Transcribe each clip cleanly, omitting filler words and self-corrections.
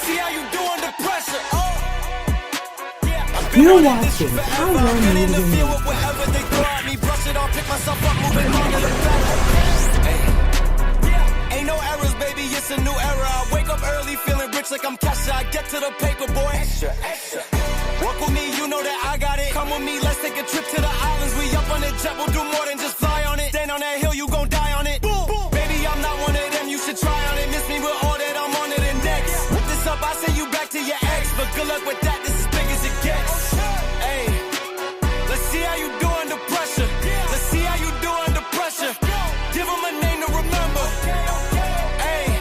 see how you do under pressure. You're watching Pyro Power Whatever they throw at me, brush it off, pick myself up, moving on to the better. Ain't no errors, baby, it's a new era. I wake up early, feeling rich like I'm Kesha. I get to the paper, boy. Extra, extra. Walk with me, you know that I got it. Come with me, let's take a trip to the islands. We up on the jet, we'll do more than just fly on it. Stand on that hill, you gon' die on it. Boom, boom. Baby, I'm not one of them, you should try on it. Miss me with all that, I'm on to the next. Whip this up, I send you back to your ex. But good luck with that, this is big as it gets. Hey, let's see how you do under pressure. Let's see how you do under pressure. Give them a name to remember. Hey,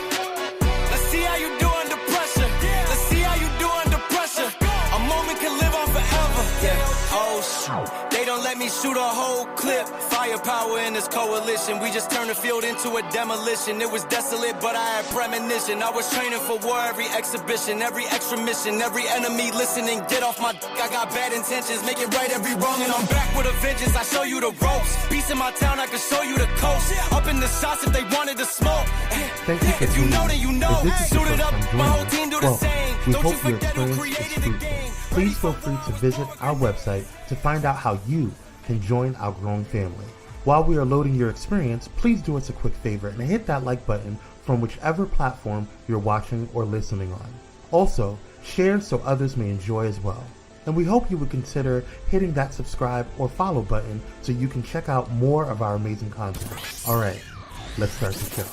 let's see how you do under pressure. Let's see how you do under pressure. A moment can live on forever. Yeah, oh shoot. They don't let me shoot a whole clip. Firepower in this coalition. We just turned the field into a demolition. It was desolate, but I had premonition. I was training for war, every exhibition, every extra mission, every enemy listening. Get off my dick, I got bad intentions. Make it right every wrong, and I'm back with a vengeance. I show you the ropes. Peace in my town, I can show you the coast. Up in the shots if they wanted to smoke. If you know, then you know. Suit it up, my whole team do the same. We Don't you hope your forget who experience created is the fruitful. game. Please feel free to visit our website to find out how you can join our growing family. While we are loading your experience, please do us a quick favor and hit that like button from whichever platform you're watching or listening on. Also, share so others may enjoy as well. And we hope you would consider hitting that subscribe or follow button so you can check out more of our amazing content. Alright, let's start the show.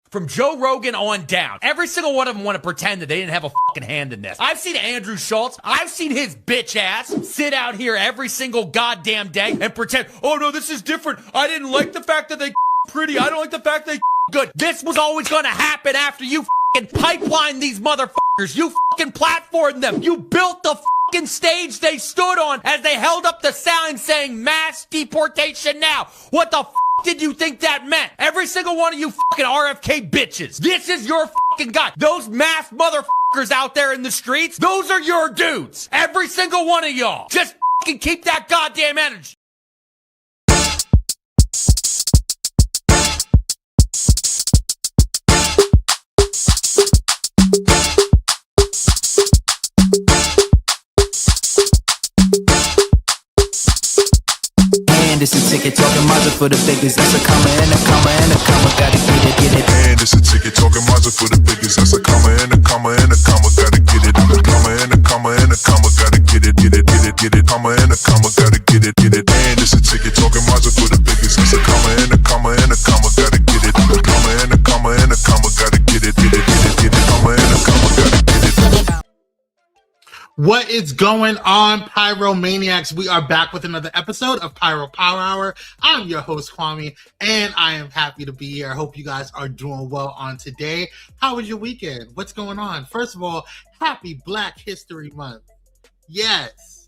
From Joe Rogan on down, every single one of them want to pretend that they didn't have a fucking hand in this. I've seen Andrew Schultz, I've seen his bitch ass sit out here every single goddamn day and pretend, oh no, this is different. I didn't like the fact that they pretty. I don't like the fact they good. This was always going to happen after you fucking pipeline these motherfuckers. You fucking platformed them. You built the fucking stage they stood on as they held up the sign saying mass deportation now. What the did you think that meant? Every single one of you fucking RFK bitches. This is your fucking guy. Those mass motherfuckers out there in the streets, those are your dudes. Every single one of y'all. Just fucking keep that goddamn energy. It's a ticket talking Mazda for the biggest. That's a comma and a comma and a comma. Gotta get it. And it's a ticket talking Mazda for the biggest. That's a comma and a comma and a comma. Gotta get it. A comma and a comma and a comma. Gotta get it. Comma and a comma. Gotta get it. And it's a ticket talking Mazda for the biggest. That's a comma and a comma and a comma. Gotta get it. A comma and a comma and a comma. Gotta get it. Comma and a comma. Gotta get it. What is going on, Pyromaniacs? We are back with another episode of Pyro Power Hour. I'm your host, Kwame, and I am happy to be here. I hope you guys are doing well on today. How was your weekend? What's going on? First of all, happy Black History Month. Yes,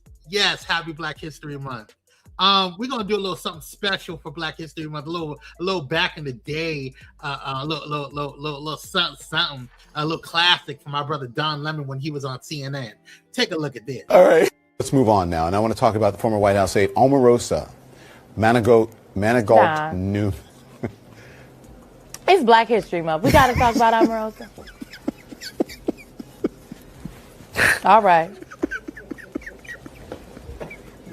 happy Black History Month. We're gonna do a little something special for Black History Month, a little back in the day, a little something, a little classic from my brother Don Lemon when he was on CNN. Take a look at this. All right, let's move on now, and I want to talk about the former White House aide Omarosa Manigault New. It's Black History Month. We gotta talk about Omarosa. All right.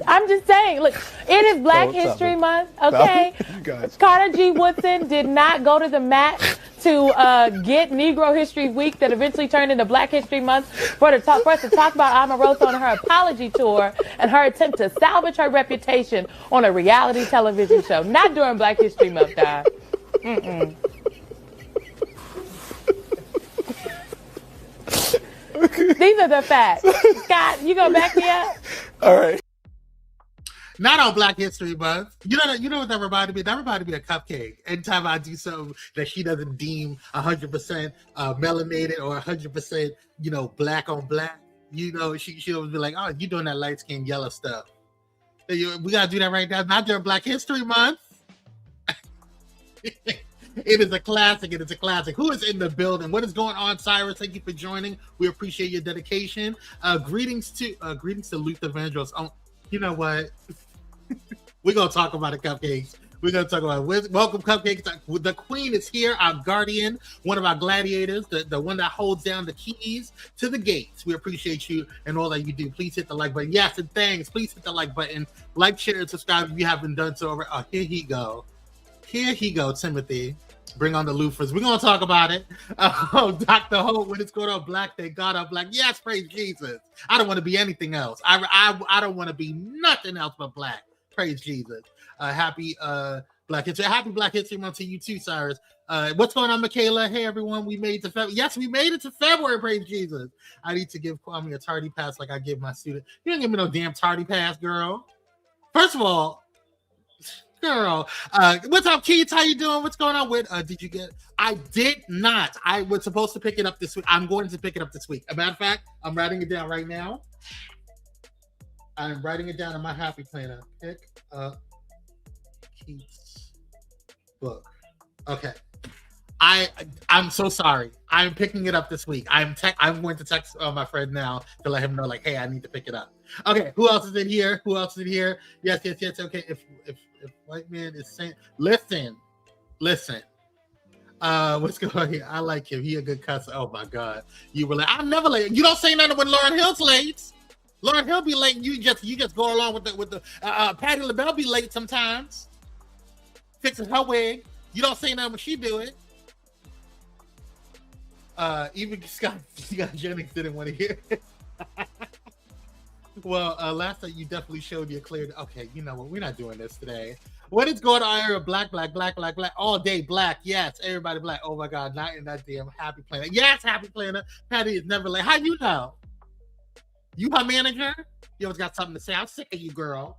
I'm just saying, look, it is Black History Month, okay? You guys. Carter G. Woodson did not go to the mat to get Negro History Week that eventually turned into Black History Month for us to talk about Omarosa on her apology tour and her attempt to salvage her reputation on a reality television show. Not during Black History Month, guys. These are the facts. Scott, you gonna back me up? All right. Not on Black History Month. You know what that reminded me? That reminded me of Cupcake. Anytime I do something that she doesn't deem 100% melanated or 100%, black on black, she always be like, oh, you doing that light skin yellow stuff. We gotta do that right now. Not during Black History Month. It is a classic. It is a classic. Who is in the building? What is going on, Cyrus? Thank you for joining. We appreciate your dedication. Greetings to Luther Vandross. Oh, you know what? We're going to talk about the Cupcakes. We're going to talk about welcome cupcakes. The queen is here, our guardian, one of our gladiators, the one that holds down the keys to the gates. We appreciate you and all that you do. Please hit the like button. Yes, and thanks. Please hit the like button. Like, share, and subscribe if you haven't done so already. Oh, here he go. Here he go, Timothy. Bring on the loofahs. We're going to talk about it. Dr. Hope, when it's going on Black Day, God, I'm black. Yes, praise Jesus. I don't want to be anything else. I don't want to be nothing else but black. Praise Jesus. Happy Black History. Happy Black History Month to you too, Cyrus. What's going on, Michaela? Hey, everyone. We made it to February. Yes, we made it to February. Praise Jesus. I need to give Kwame a tardy pass like I give my student. You don't give me no damn tardy pass, girl. First of all, girl, what's up, Keith? How you doing? What's going on with? Did you get? I did not. I was supposed to pick it up this week. I'm going to pick it up this week. As a matter of fact, I'm writing it down right now. I'm writing it down in my happy planner. Pick up Keith's book. Okay. I'm so sorry. I'm picking it up this week. I'm going to text my friend now to let him know, like, hey, I need to pick it up. Okay. Who else is in here? Yes. Okay. If white man is saying, listen. What's going on here? I like him. He a good cuss. Oh my God. You were like, I'm never late. You don't say nothing when Lauryn Hill's late. Lauryn Hill be late. You just go along with the Patti LaBelle be late sometimes. Fixing her wig. You don't say nothing when she do it. Even Scott Jennings didn't want to hear it. Well, last night you definitely showed your clear. Okay, you know what? We're not doing this today. What is going on here? Black, all day black. Yes, everybody black. Oh my God, not in that damn Happy Planner. Yes, Happy Planner. Patty is never late. How you know? You her manager? You always got something to say. I'm sick of you, girl.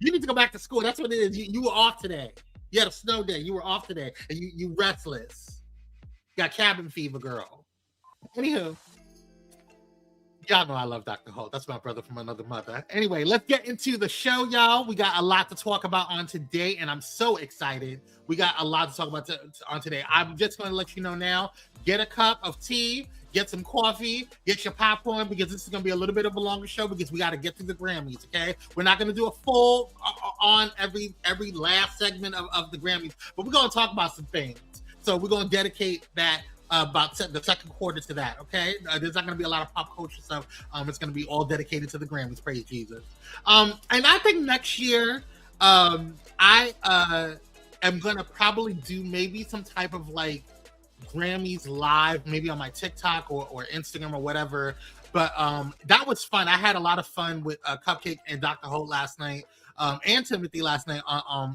You need to go back to school. That's what it is. You were off today. You had a snow day. You were off today, and you restless. You got cabin fever, girl. Anywho. Y'all know I love Dr. Holt. That's my brother from another mother. Anyway, let's get into the show, y'all. We got a lot to talk about on today, and I'm so excited. We got a lot to talk about on today. I'm just going to let you know now, get a cup of tea, get some coffee, get your popcorn, because this is going to be a little bit of a longer show because we got to get through the Grammys, okay? We're not going to do a full on every last segment of the Grammys, but we're going to talk about some things. So we're going to dedicate that about the second quarter to that, okay? There's not going to be a lot of pop culture stuff. It's going to be all dedicated to the Grammys, praise Jesus. And I think next year, I am going to probably do maybe some type of like Grammys live, maybe on my TikTok or Instagram or whatever. But that was fun. I had a lot of fun with Cupcake and Dr. Holt last night. And Timothy last night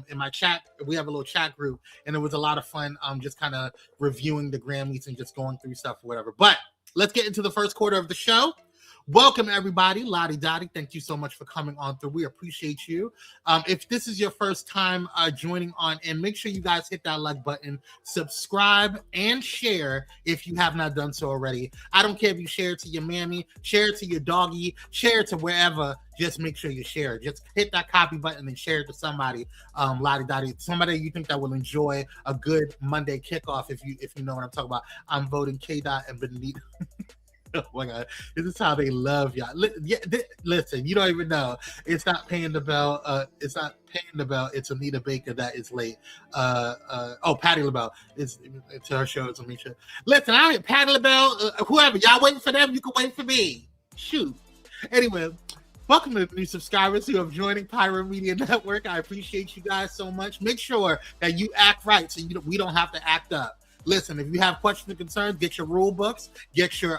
in my chat. We have a little chat group, and it was a lot of fun just kind of reviewing the Grammys and just going through stuff or whatever. But let's get into the first quarter of the show. Welcome, everybody. Lottie Dottie, thank you so much for coming on through. We appreciate you. If this is your first time joining on in, make sure you guys hit that like button, subscribe, and share if you have not done so already. I don't care if you share it to your mammy, share it to your doggy, share it to wherever. Just make sure you share it. Just hit that copy button and share it to somebody, Lottie Dottie, somebody you think that will enjoy a good Monday kickoff. If you know what I'm talking about. I'm voting K-Dot and Benita. Oh my God, this is how they love y'all. Listen, you don't even know. It's not paying the bell. It's not paying the bell. It's Anita Baker that is late. Patti LaBelle. It's her show. It's Amisha. Listen, I ain't Patti LaBelle. Whoever y'all waiting for them, you can wait for me. Shoot. Anyway, welcome to the new subscribers who are joining Pyro Media Network. I appreciate you guys so much. Make sure that you act right so we don't have to act up. Listen, if you have questions and concerns, get your rule books, get your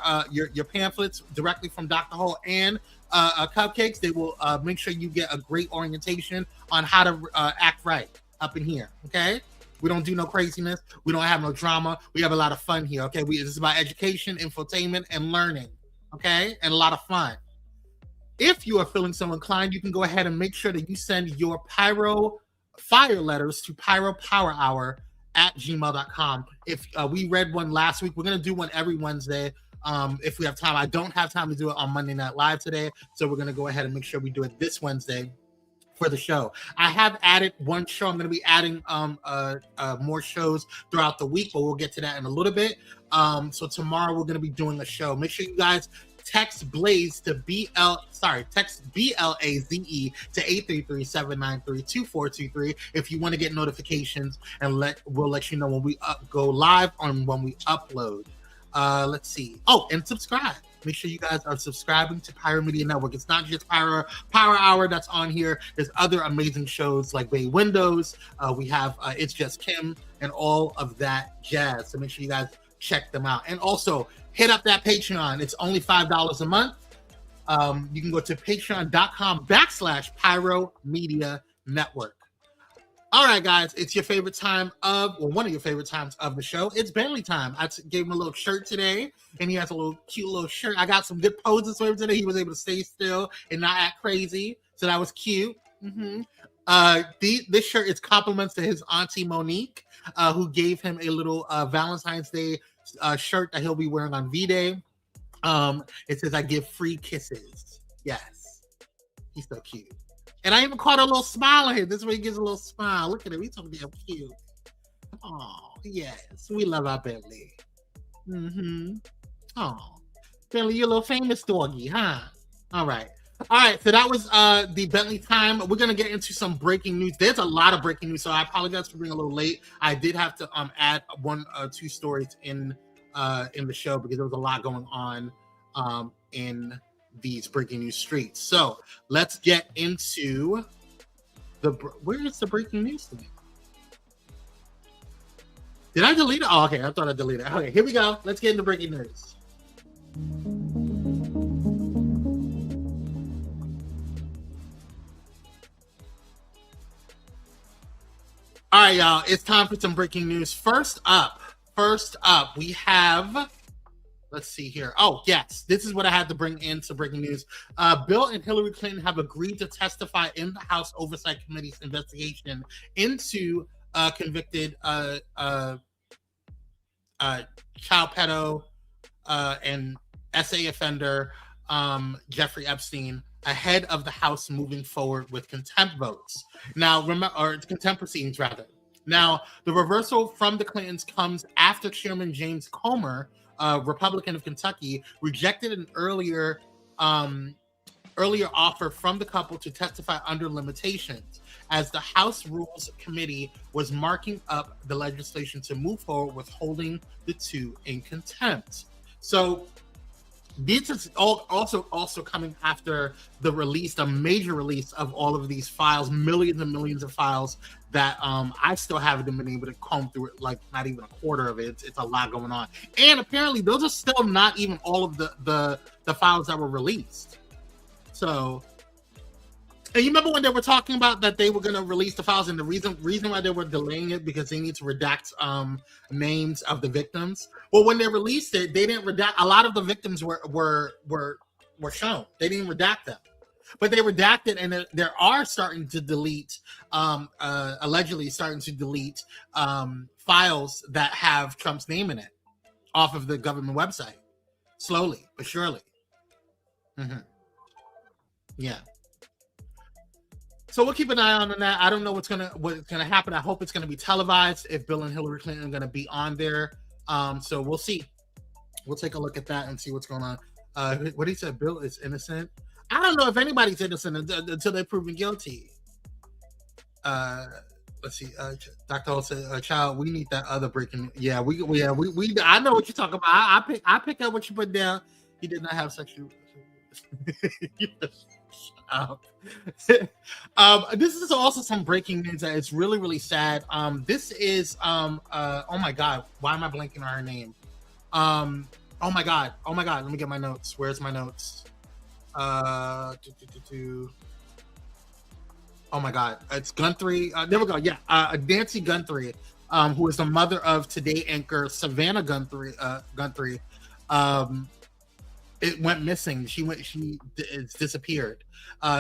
pamphlets directly from Dr. Holt and Cupcakes. They will make sure you get a great orientation on how to act right up in here, okay? We don't do no craziness. We don't have no drama. We have a lot of fun here, okay? This is about education, infotainment, and learning, okay? And a lot of fun. If you are feeling so inclined, you can go ahead and make sure that you send your Pyro fire letters to Pyro Power Hour at gmail.com. If we read one last week, we're going to do one every Wednesday if we have time. I don't have time to do it on Monday Night Live today, so we're going to go ahead and make sure we do it this Wednesday for the show. I have added one show. I'm going to be adding more shows throughout the week, but we'll get to that in a little bit. So tomorrow we're going to be doing a show. Make sure you guys text Blaze to text BLAZE to 833-793-2423 if you want to get notifications, and we'll let you know when we go live on when we upload. Let's see. Oh, and subscribe. Make sure you guys are subscribing to Pyro Media Network. It's not just Pyro Power Hour that's on here. There's other amazing shows like Bay Windows. We have It's Just Kim and all of that jazz. So make sure you guys check them out. And also hit up that Patreon. It's only $5 a month. You can go to patreon.com/Pyro Media Network. All right, guys, it's your favorite time one of your favorite times of the show. It's Bentley time. I gave him a little shirt today, and he has a little cute little shirt. I got some good poses for him today. He was able to stay still and not act crazy, so that was cute. This shirt is compliments to his auntie Monique, who gave him a little Valentine's Day shirt that he'll be wearing on V-Day. It says, "I give free kisses." Yes, he's so cute. And I even caught a little smile on him. This is where he gives a little smile. Look at him. He's so damn cute. Oh, yes. We love our Bentley. Oh, Bentley, you're a little famous doggy, huh? All right. So that was the Bentley time. We're going to get into some breaking news. There's a lot of breaking news, so I apologize for being a little late. I did have to add one or two stories in the show because there was a lot going on in these breaking news streets. So let's get into where is the breaking news today? Did I delete it? Oh, okay. I thought I deleted it. Okay, here we go. Let's get into breaking news. All right, y'all. It's time for some breaking news. First up, we have. Let's see here. Oh, yes. This is what I had to bring into breaking news. Bill and Hillary Clinton have agreed to testify in the House Oversight Committee's investigation into convicted child pedo and SA offender Jeffrey Epstein ahead of the House moving forward with contempt votes. Now, contempt proceedings, rather. Now, the reversal from the Clintons comes after Chairman James Comer, Republican of Kentucky, rejected an earlier offer from the couple to testify under limitations, as the House Rules Committee was marking up the legislation to move forward with holding the two in contempt. So this is also coming after the major release of all of these files, millions and millions of files that I still haven't been able to comb through it, like not even a quarter of it. It's a lot going on. And apparently those are still not even all of the files that were released. So, and you remember when they were talking about that they were going to release the files, and the reason why they were delaying it because they need to redact names of the victims. Well, when they released it, they didn't redact. A lot of the victims were shown. They didn't redact them, but they redacted, and there are starting to delete, allegedly starting to delete files that have Trump's name in it off of the government website, slowly but surely. Yeah. So we'll keep an eye on that. I don't know what's gonna happen. I hope it's gonna be televised if Bill and Hillary Clinton are gonna be on there. So we'll see. We'll take a look at that and see what's going on. What he said, Bill is innocent. I don't know if anybody's innocent until they're proven guilty. Let's see. Dr. Hall said, "Child, we need that other breaking." Yeah, we. I know what you're talking about. I pick up what you put down. He did not have sexual. This is also some breaking news that it's really, really sad. This is oh my god, why am I blanking on her name? Oh my god, let me get my notes. Where's my notes? Oh my god, it's Guthrie. There we go. Yeah, Nancy Guthrie, who is the mother of Today anchor Savannah Guthrie. It went missing. It's disappeared.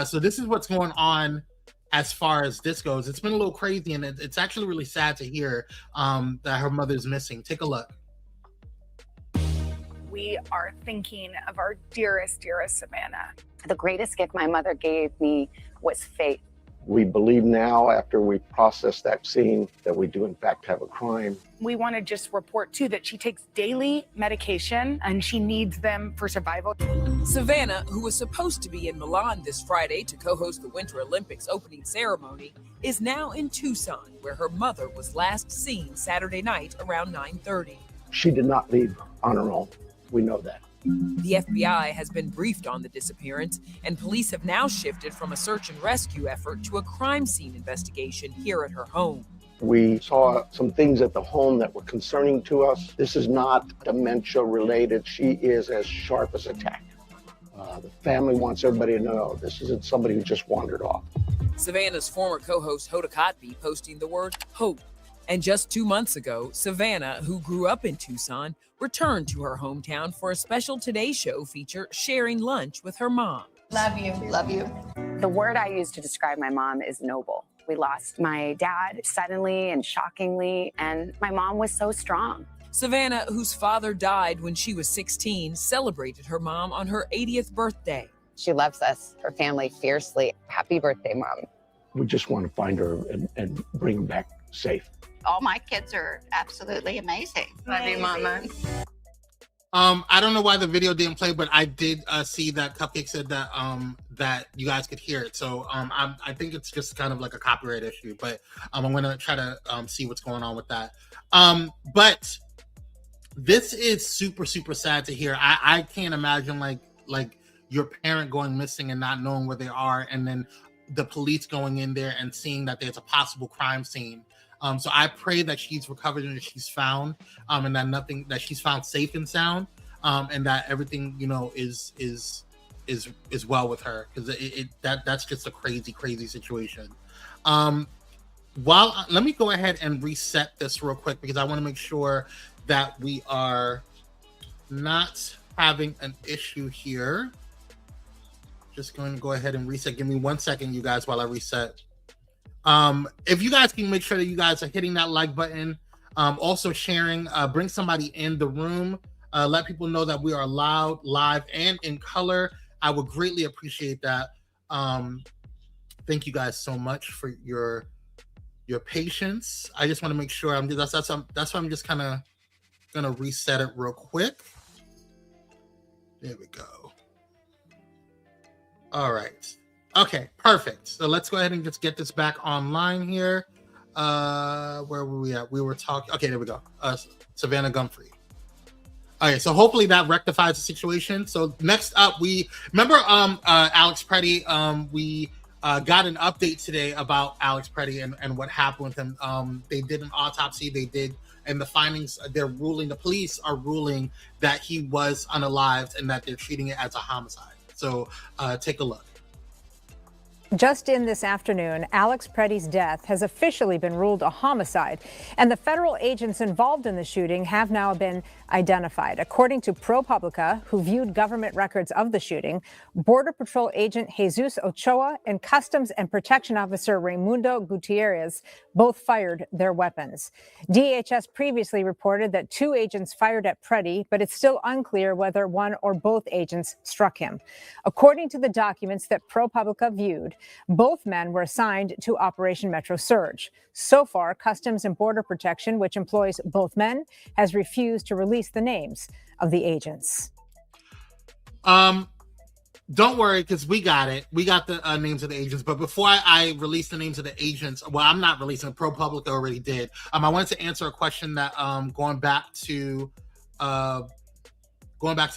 So this is what's going on as far as this goes. It's been a little crazy, and it's actually really sad to hear that her mother's missing. Take a look. We are thinking of our dearest, dearest Savannah. The greatest gift my mother gave me was faith. We believe now, after we process that scene, that we do in fact have a crime. We want to just report too that she takes daily medication and she needs them for survival. Savannah, who was supposed to be in Milan this Friday to co-host the Winter Olympics opening ceremony, is now in Tucson, where her mother was last seen Saturday night around 9:30. She did not leave on her own. We know that. The FBI has been briefed on the disappearance, and police have now shifted from a search and rescue effort to a crime scene investigation here at her home. We saw some things at the home that were concerning to us. This is not dementia related. She is as sharp as a tack. The family wants everybody to know this isn't somebody who just wandered off. Savannah's former co-host Hoda Kotb posting the word hope. And just 2 months ago, Savannah, who grew up in Tucson, returned to her hometown for a special Today Show feature sharing lunch with her mom. Love you. Love you. The word I use to describe my mom is noble. We lost my dad suddenly and shockingly, and my mom was so strong. Savannah, whose father died when she was 16, celebrated her mom on her 80th birthday. She loves us, her family, fiercely. Happy birthday, Mom. We just want to find her and bring her back safe. All my kids are absolutely amazing. Love you, Mama. I don't know why the video didn't play, but I did see that Cupcake said that that you guys could hear it. So I think it's just kind of like a copyright issue, but I'm gonna try to see what's going on with that. But this is super sad to hear. I can't imagine like your parent going missing and not knowing where they are, and then the police going in there and seeing that there's a possible crime scene. So I pray that she's recovered and that she's found, and that she's found safe and sound, and that everything is well with her, because that's just a crazy situation. Let me go ahead and reset this real quick, because I want to make sure that we are not having an issue here. Just going to go ahead and reset. Give me 1 second, you guys, while I reset. If you guys can make sure that you guys are hitting that like button, also sharing, bring somebody in the room, let people know that we are loud, live, and in color. I would greatly appreciate that. Thank you guys so much for your patience. I just want to make sure that's why I'm just kind of gonna reset it real quick. There we go. All right. Okay, perfect. So let's go ahead and just get this back online here. Where were we at? We were talking. Okay, there we go. Savannah Gumphrey. Okay, so hopefully that rectifies the situation. So next up, we remember Alex Pretty. We got an update today about Alex Pretty and what happened with him. They did an autopsy. They did, and the findings. The police are ruling that he was unalived and that they're treating it as a homicide. So take a look. Just in this afternoon, Alex Pretty's death has officially been ruled a homicide, and the federal agents involved in the shooting have now been identified. According to ProPublica, who viewed government records of the shooting, Border Patrol agent Jesus Ochoa and Customs and Protection Officer Raimundo Gutierrez both fired their weapons. DHS previously reported that 2 agents fired at Pretty, but it's still unclear whether one or both agents struck him. According to the documents that ProPublica viewed, both men were assigned to Operation Metro Surge. So far, Customs and Border Protection, which employs both men, has refused to release the names of the agents. Don't worry, because we got it. We got the names of the agents. But before I release the names of the agents, well, I'm not releasing it. ProPublica already did. I wanted to answer a question that going back to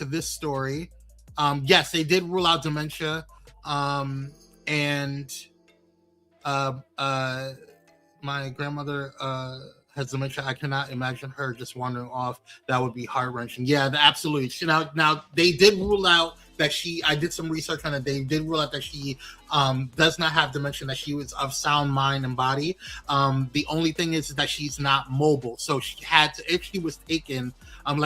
this story. Yes, they did rule out dementia. And my grandmother has dementia. I cannot imagine her just wandering off. That would be heart-wrenching. Yeah, absolutely. Now they did rule out that I did some research on it. They did rule out that she does not have dementia, that she was of sound mind and body. The only thing is that she's not mobile. So she had to, if she was taken,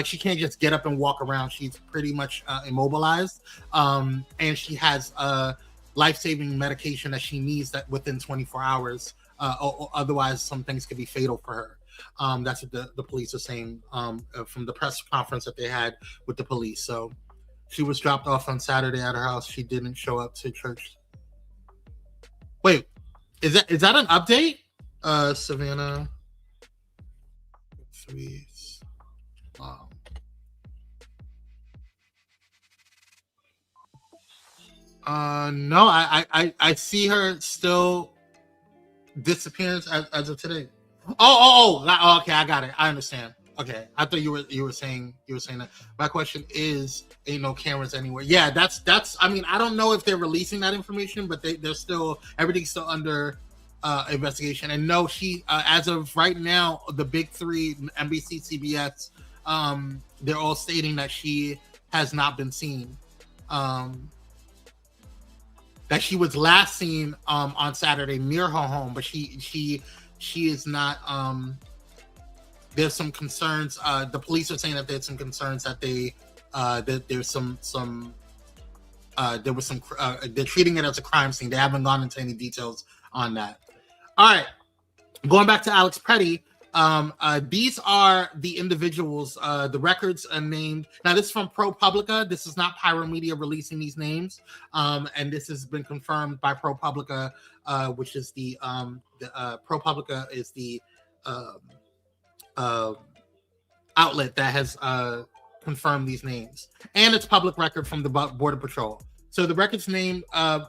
she can't just get up and walk around. She's pretty much immobilized. And she has life-saving medication that she needs that within 24 hours. Otherwise, some things could be fatal for her. That's what the police are saying from the press conference that they had with the police. So she was dropped off on Saturday at her house. She didn't show up to church. Wait, Is that an update? Savannah. Tweets. Wow. No, I see her still disappearance as of today. Oh, okay, I got it. I understand. Okay, I thought you were saying that. My question is, ain't no cameras anywhere. Yeah, that's. I mean, I don't know if they're releasing that information, but they're still, everything's still under investigation. And no, she as of right now, the big three, NBC, CBS, they're all stating that she has not been seen. That she was last seen on Saturday near her home, but she is not. There's some concerns. The police are saying that there's some concerns that that there's some there was some. They're treating it as a crime scene. They haven't gone into any details on that. All right, going back to Alex Petty. These are the individuals. The records are named. Now, this is from ProPublica. This is not Pyro Media releasing these names, and this has been confirmed by ProPublica, which is the ProPublica is the outlet that has confirmed these names, and it's public record from the Border Patrol. So the record's named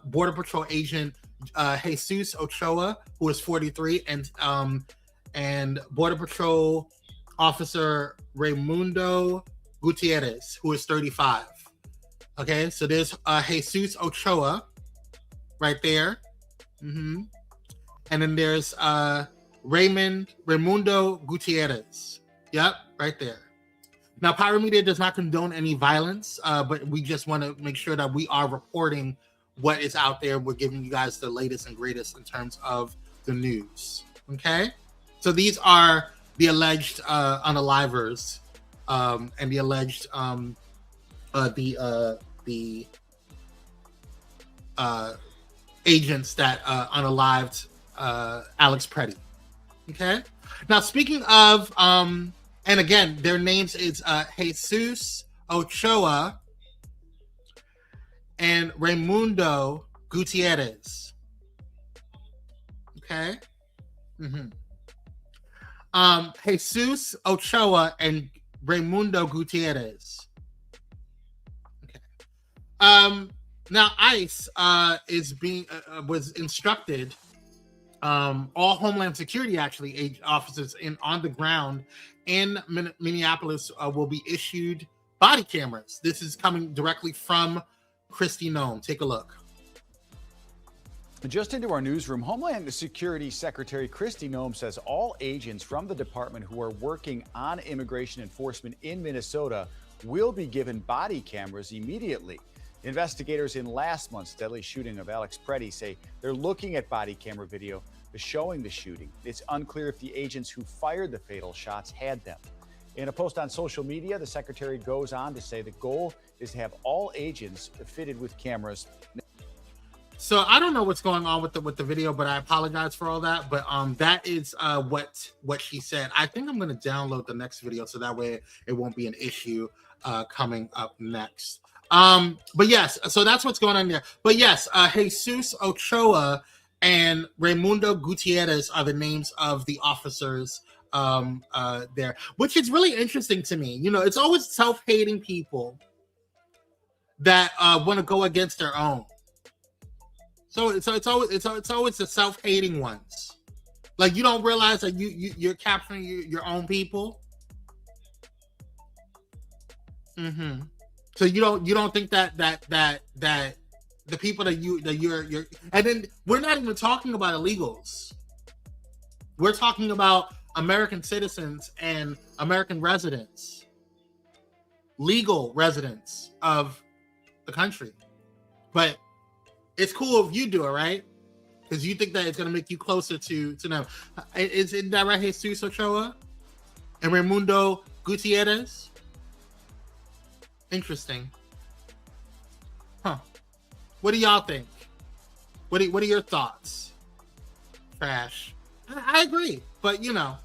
Border Patrol Agent Jesus Ochoa, who is 43, and Border Patrol Officer Raimundo Gutierrez, who is 35. Okay, so there's Jesus Ochoa right there. And then there's Raimundo Gutierrez. Yep, right there. Now, Pyro Media does not condone any violence, but we just want to make sure that we are reporting what is out there. We're giving you guys the latest and greatest in terms of the news. Okay? So these are the alleged unalivers and the alleged agents that unalived Alex Petty. Okay. Now, speaking of, and again, their names is Jesus Ochoa and Raimundo Gutierrez. Okay. Jesus Ochoa and Raimundo Gutierrez. Okay. Now ICE was instructed. All Homeland Security officers on the ground in Minneapolis will be issued body cameras. This is coming directly from Kristi Noem. Take a look. Just into our newsroom, Homeland Security Secretary Kristi Noem says all agents from the department who are working on immigration enforcement in Minnesota will be given body cameras immediately. Investigators in last month's deadly shooting of Alex Petty say they're looking at body camera video showing the shooting. It's unclear if the agents who fired the fatal shots had them. In a post on social media, the secretary goes on to say the goal is to have all agents fitted with cameras. So I don't know what's going on with the video, but I apologize for all that. But that is what she said. I think I'm going to download the next video so that way it won't be an issue coming up next. But yes, so that's what's going on there. But yes, Jesus Ochoa and Raimundo Gutierrez are the names of the officers there, which is really interesting to me. You know, it's always self-hating people that want to go against their own. So it's always the self-hating ones. Like, you don't realize that you're capturing your own people. So you don't think that the people that you're and then we're not even talking about illegals. We're talking about American citizens and American residents, legal residents of the country. But it's cool if you do it, right? Because you think that it's going to make you closer to them. Isn't that right, Jesus Ochoa and Raimundo Gutierrez? Interesting. Huh. What do y'all think? What are your thoughts? Trash. I agree, but you know.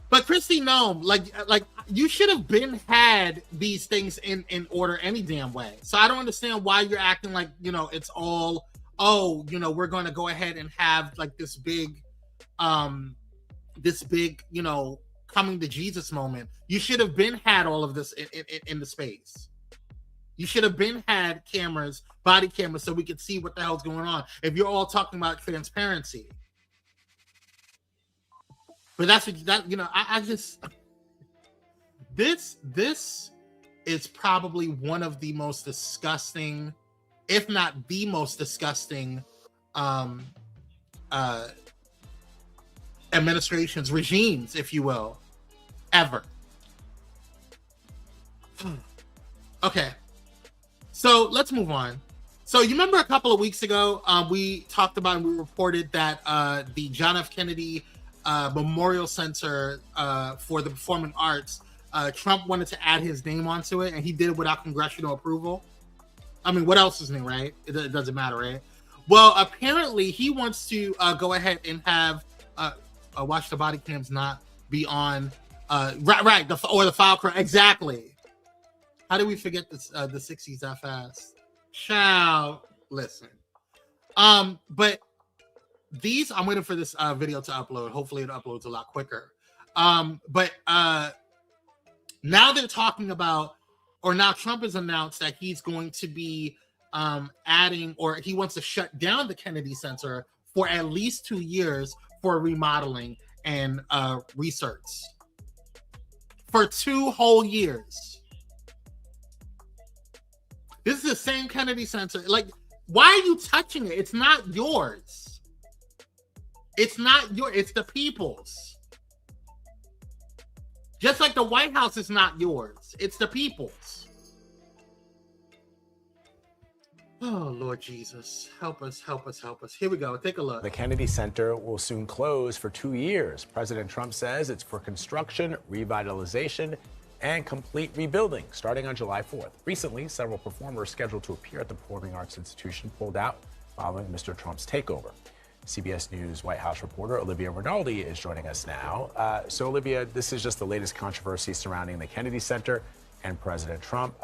But Kristi Noem, like you should have been had these things in order any damn way. So I don't understand why you're acting like, you know, it's all oh, you know, we're going to go ahead and have like this big, you know, coming to Jesus moment. You should have been had all of this in the space. You should have been had cameras, body cameras, so we could see what the hell's going on. If you're all talking about transparency, but that's what that, you know, I just, this is probably one of the most disgusting, if not the most disgusting, administrations, regimes, if you will, ever. Okay, so let's move on. So you remember a couple of weeks ago, we talked about and we reported that the John F. Kennedy Memorial Center for the Performing Arts, Trump wanted to add his name onto it, and he did it without congressional approval. I mean, what else is new, right? It doesn't matter, right? Well, apparently he wants to go ahead and have watch the body cams not be on, right, the file crime, exactly. How did we forget this, the 60s that fast? Child, listen. But these, I'm waiting for this video to upload. Hopefully it uploads a lot quicker. But now they're talking about, or now Trump has announced that he's going to be adding, or he wants to shut down the Kennedy Center for at least 2 years for remodeling and research. For 2 whole years. This is the same Kennedy Center. Like, why are you touching it? It's not yours. It's not yours. It's the people's. Just like the White House is not yours. It's the people's. Oh, Lord Jesus. Help us, help us, help us. Here we go. Take a look. The Kennedy Center will soon close for 2 years. President Trump says it's for construction, revitalization, and complete rebuilding starting on July 4th. Recently, several performers scheduled to appear at the Performing Arts Institution pulled out following Mr. Trump's takeover. CBS News White House reporter Olivia Rinaldi is joining us now. So, Olivia, this is just the latest controversy surrounding the Kennedy Center and President Trump.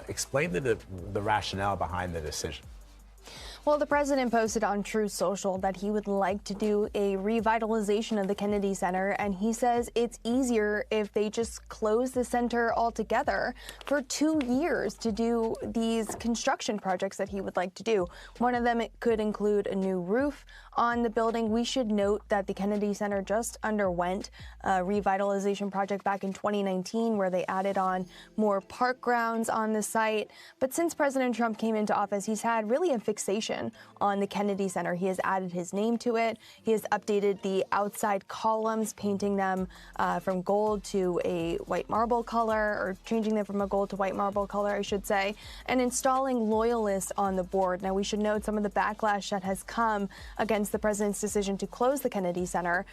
Explain the rationale behind the decision. Well, the president posted on Truth Social that he would like to do a revitalization of the Kennedy Center, and he says it's easier if they just close the center altogether for 2 years to do these construction projects that he would like to do. One of them, it could include a new roof on the building. We should note that the Kennedy Center just underwent a revitalization project back in 2019 where they added on more park grounds on the site. But since President Trump came into office, he's had really a fixation on the Kennedy Center. He has added his name to it. He has updated the outside columns, painting them from gold to a white marble color, or changing them from a gold to white marble color, I should say, and installing loyalists on the board. Now, we should note some of the backlash that has come against the president's decision to close the Kennedy Center,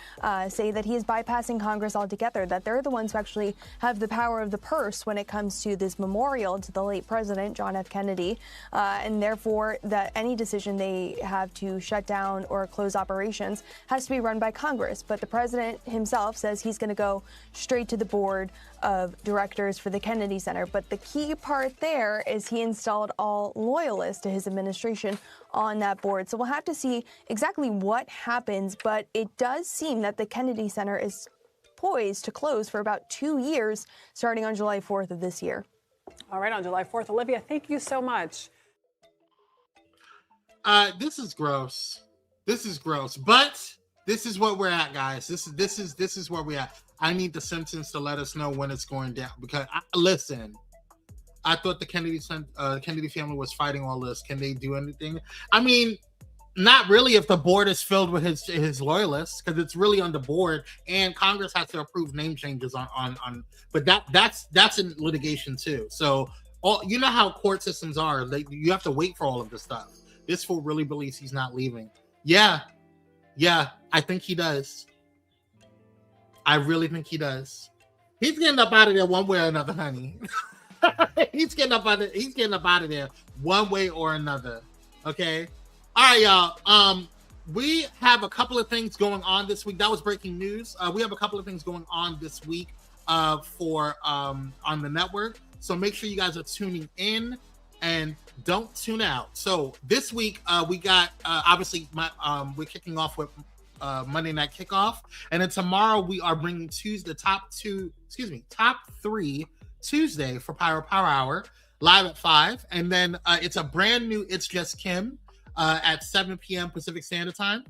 say that he is bypassing Congress altogether, that they're the ones who actually have the power of the purse when it comes to this memorial to the late president, John F. Kennedy, and therefore that any decision they have to shut down or close operations has to be run by Congress. But the president himself says he's going to go straight to the board of directors for the Kennedy Center. But the key part there is he installed all loyalists to his administration on that board. So we'll have to see exactly what happens, but it does seem that the Kennedy Center is poised to close for about 2 years, starting on July 4th of this year. All right, on July 4th. Olivia, thank you so much. This is gross. This is gross. But this is what we're at, guys. This is where we're at. I need the Simpsons to let us know when it's going down. Because listen, I thought the Kennedy family was fighting all this. Can they do anything? I mean, not really if the board is filled with his loyalists, because it's really on the board, and Congress has to approve name changes on. But that's in litigation too. So you know how court systems are. You have to wait for all of this stuff. This fool really believes he's not leaving. Yeah, I think he does. I really think he does. He's getting up out of there one way or another, honey. He's getting up out of there one way or another. Okay. All right, y'all. We have a couple of things going on this week. That was breaking news. We have a couple of things going on this week for on the network. So make sure you guys are tuning in. and don't tune out. So this week we got obviously we're kicking off with Monday Night Kickoff, and then tomorrow we are bringing top 3 Tuesday for Pyro Power Hour live at 5, and then it's a brand new It's Just Kim at 7 p.m. Pacific Standard Time.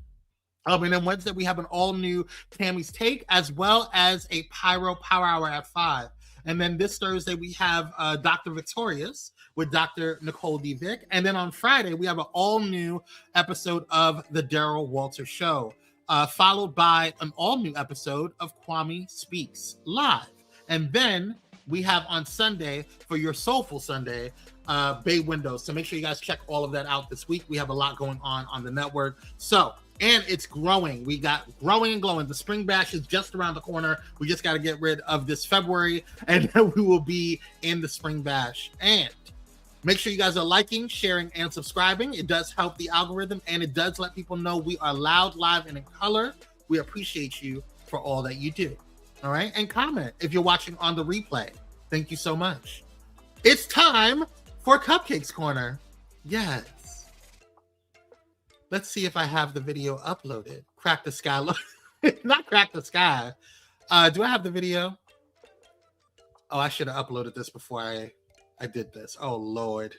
And then Wednesday we have an all new Tammy's Take, as well as a Pyro Power Hour at 5. And then this Thursday we have Dr. Victorious with Dr. Nicole D. Vick. And then on Friday we have an all new episode of The Daryl Walter Show, followed by an all new episode of Kwame Speaks Live. And then we have on Sunday, for your Soulful Sunday, Bay Windows. So make sure you guys check all of that out this week. We have a lot going on the network. So, and it's growing. We got growing and glowing. The Spring Bash is just around the corner. We just got to get rid of this February, and then we will be in the Spring Bash. And make sure you guys are liking, sharing, and subscribing. It does help the algorithm, and it does let people know we are loud, live, and in color. We appreciate you for all that you do. All right? And comment if you're watching on the replay. Thank you so much. It's time for Cupcakes Corner. Yes. Let's see if I have the video uploaded. Crack the Sky. Not Crack the Sky. Do I have the video? Oh, I should have uploaded this before I did this. Oh, Lord.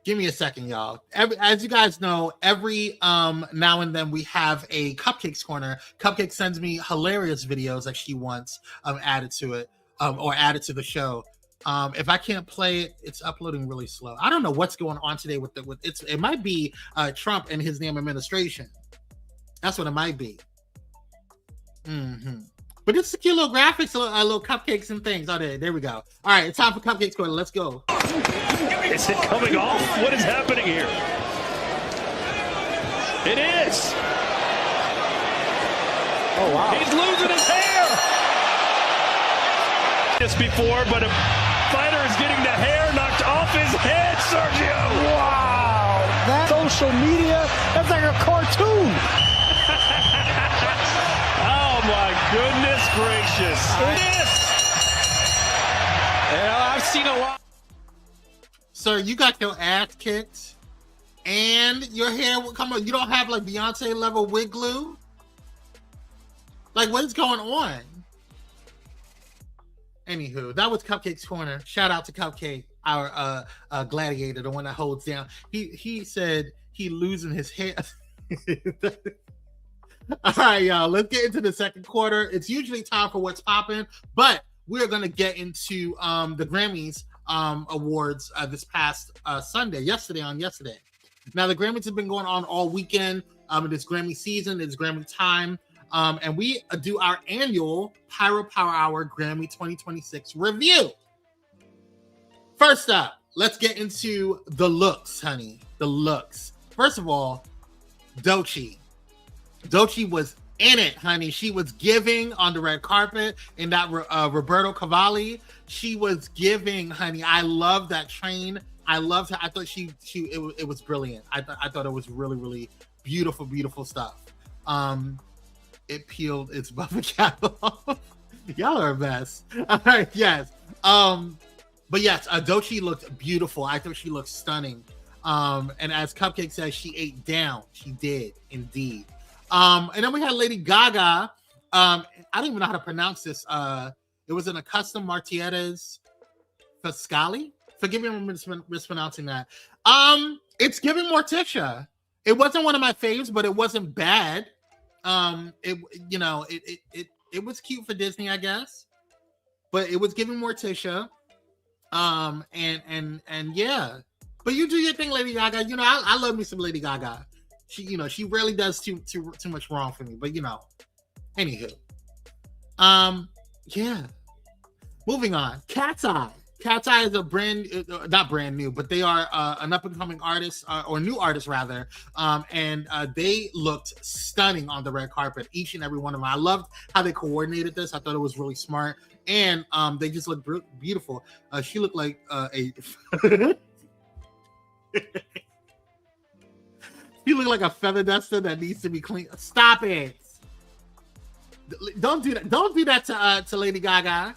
Give me a second, y'all. As you guys know, every now and then we have a Cupcakes Corner. Cupcake sends me hilarious videos that she wants added to it, or added to the show. If I can't play it, it's uploading really slow. I don't know what's going on today with it might be Trump and his damn administration. That's what it might be. But it's a cute little graphics, little cupcakes and things. Oh, there we go. All right, it's time for Cupcakes Corner. Let's go. Is it coming off? What is happening here? It is. Oh, wow. He's losing his hair. This before, but a fighter is getting the hair knocked off his head, Sergio. Wow. That social media, that's like a cartoon. Oh, my goodness gracious. It is. Yeah, I've seen a lot. Sir, you got your ass kicked and your hair will come on. You don't have like Beyonce level wig glue? Like, what is going on? Anywho, that was Cupcake's Corner. Shout out to Cupcake, our gladiator, the one that holds down. He said he losing his hair. All right, y'all. Let's get into the second quarter. It's usually time for What's Poppin', but we're gonna get into the Grammys awards this past yesterday. Now the Grammys have been going on all weekend. It is Grammy season, it's Grammy time. And we do our annual Pyro Power Hour Grammy 2026 review. First up, let's get into the looks, honey. The looks. First of all, Doechii. Doechii was in it, honey. She was giving on the red carpet in that Roberto Cavalli. She was giving, honey. I love that train. I loved her. I thought it was brilliant. I thought it was really, really beautiful, beautiful stuff. It peeled its buffer cap off. Y'all are a mess. All right, yes. But yes, Doechii looked beautiful. I thought she looked stunning. And as Cupcake says, she ate down. She did, indeed. And then we had Lady Gaga. I don't even know how to pronounce this. It was in a custom Martietta's Fiscali. Forgive me if I'm mispronouncing that. It's giving Morticia. It wasn't one of my faves, but it wasn't bad. It was cute for Disney, I guess, but it was giving Morticia. And yeah, but you do your thing, Lady Gaga. You know, I love me some Lady Gaga. She rarely does too much wrong for me, but anywho, yeah. Moving on, Cat's Eye. Cat's Eye is a not brand new, but they are an up-and-coming artist, or new artist rather, and they looked stunning on the red carpet, each and every one of them. I loved how they coordinated this. I thought it was really smart, and they just looked beautiful. She looked like she looked like a feather duster that needs to be cleaned. Stop it! Don't do that. Don't do that to Lady Gaga.